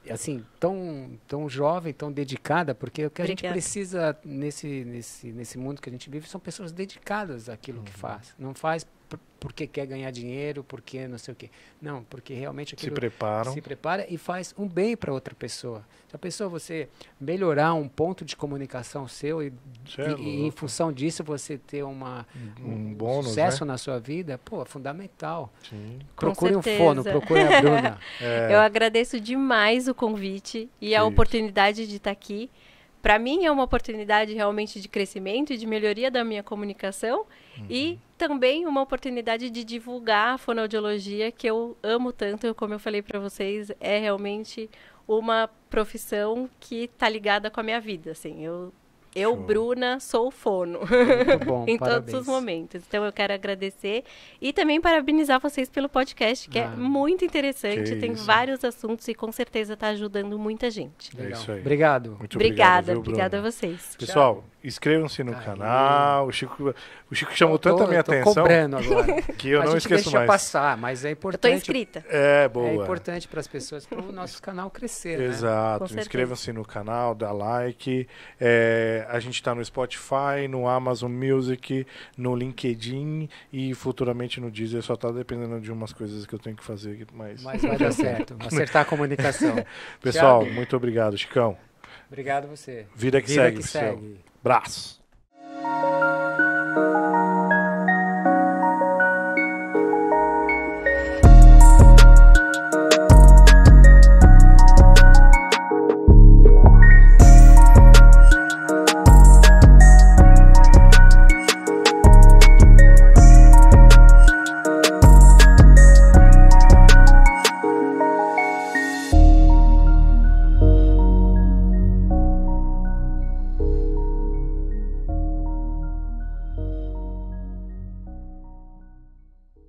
Assim, tão jovem, tão dedicada, porque o que a gente precisa nesse mundo que a gente vive são pessoas dedicadas àquilo que faz. Não faz porque quer ganhar dinheiro, porque não sei o quê. Não, porque realmente aquilo se prepara e faz um bem para outra pessoa. Se a pessoa, você melhorar um ponto de comunicação seu e em função disso você ter um bônus, sucesso, né? Na sua vida, é fundamental. Sim. Procure um fono, procure a Bruna. Eu agradeço demais o convite e a oportunidade de estar aqui. Para mim é uma oportunidade realmente de crescimento e de melhoria da minha comunicação e também uma oportunidade de divulgar a fonoaudiologia, que eu amo tanto. Como eu falei para vocês, é realmente uma profissão que está ligada com a minha vida. Assim, eu Bruna, sou fono. Muito bom, em parabéns. todos os momentos. Então, eu quero agradecer e também parabenizar vocês pelo podcast, que é muito interessante. Tem vários assuntos e com certeza está ajudando muita gente. É isso aí. Obrigado. Muito Obrigada a vocês. Pessoal, inscrevam-se no canal. O Chico chamou tanto a minha atenção. Tô cobrando agora. Que eu não esqueço deixa mais. passar, mas é importante. Eu tô inscrita. Boa. É importante para as pessoas, para o nosso canal crescer. Exato. Né? Inscrevam-se no canal, dá like. A gente está no Spotify, no Amazon Music, no LinkedIn e futuramente no Deezer. Só está dependendo de umas coisas que eu tenho que fazer. Mas vai dar certo. Acertar a comunicação. Pessoal, Thiago, muito obrigado, Chicão. Obrigado a você. Vida que segue. Abraço.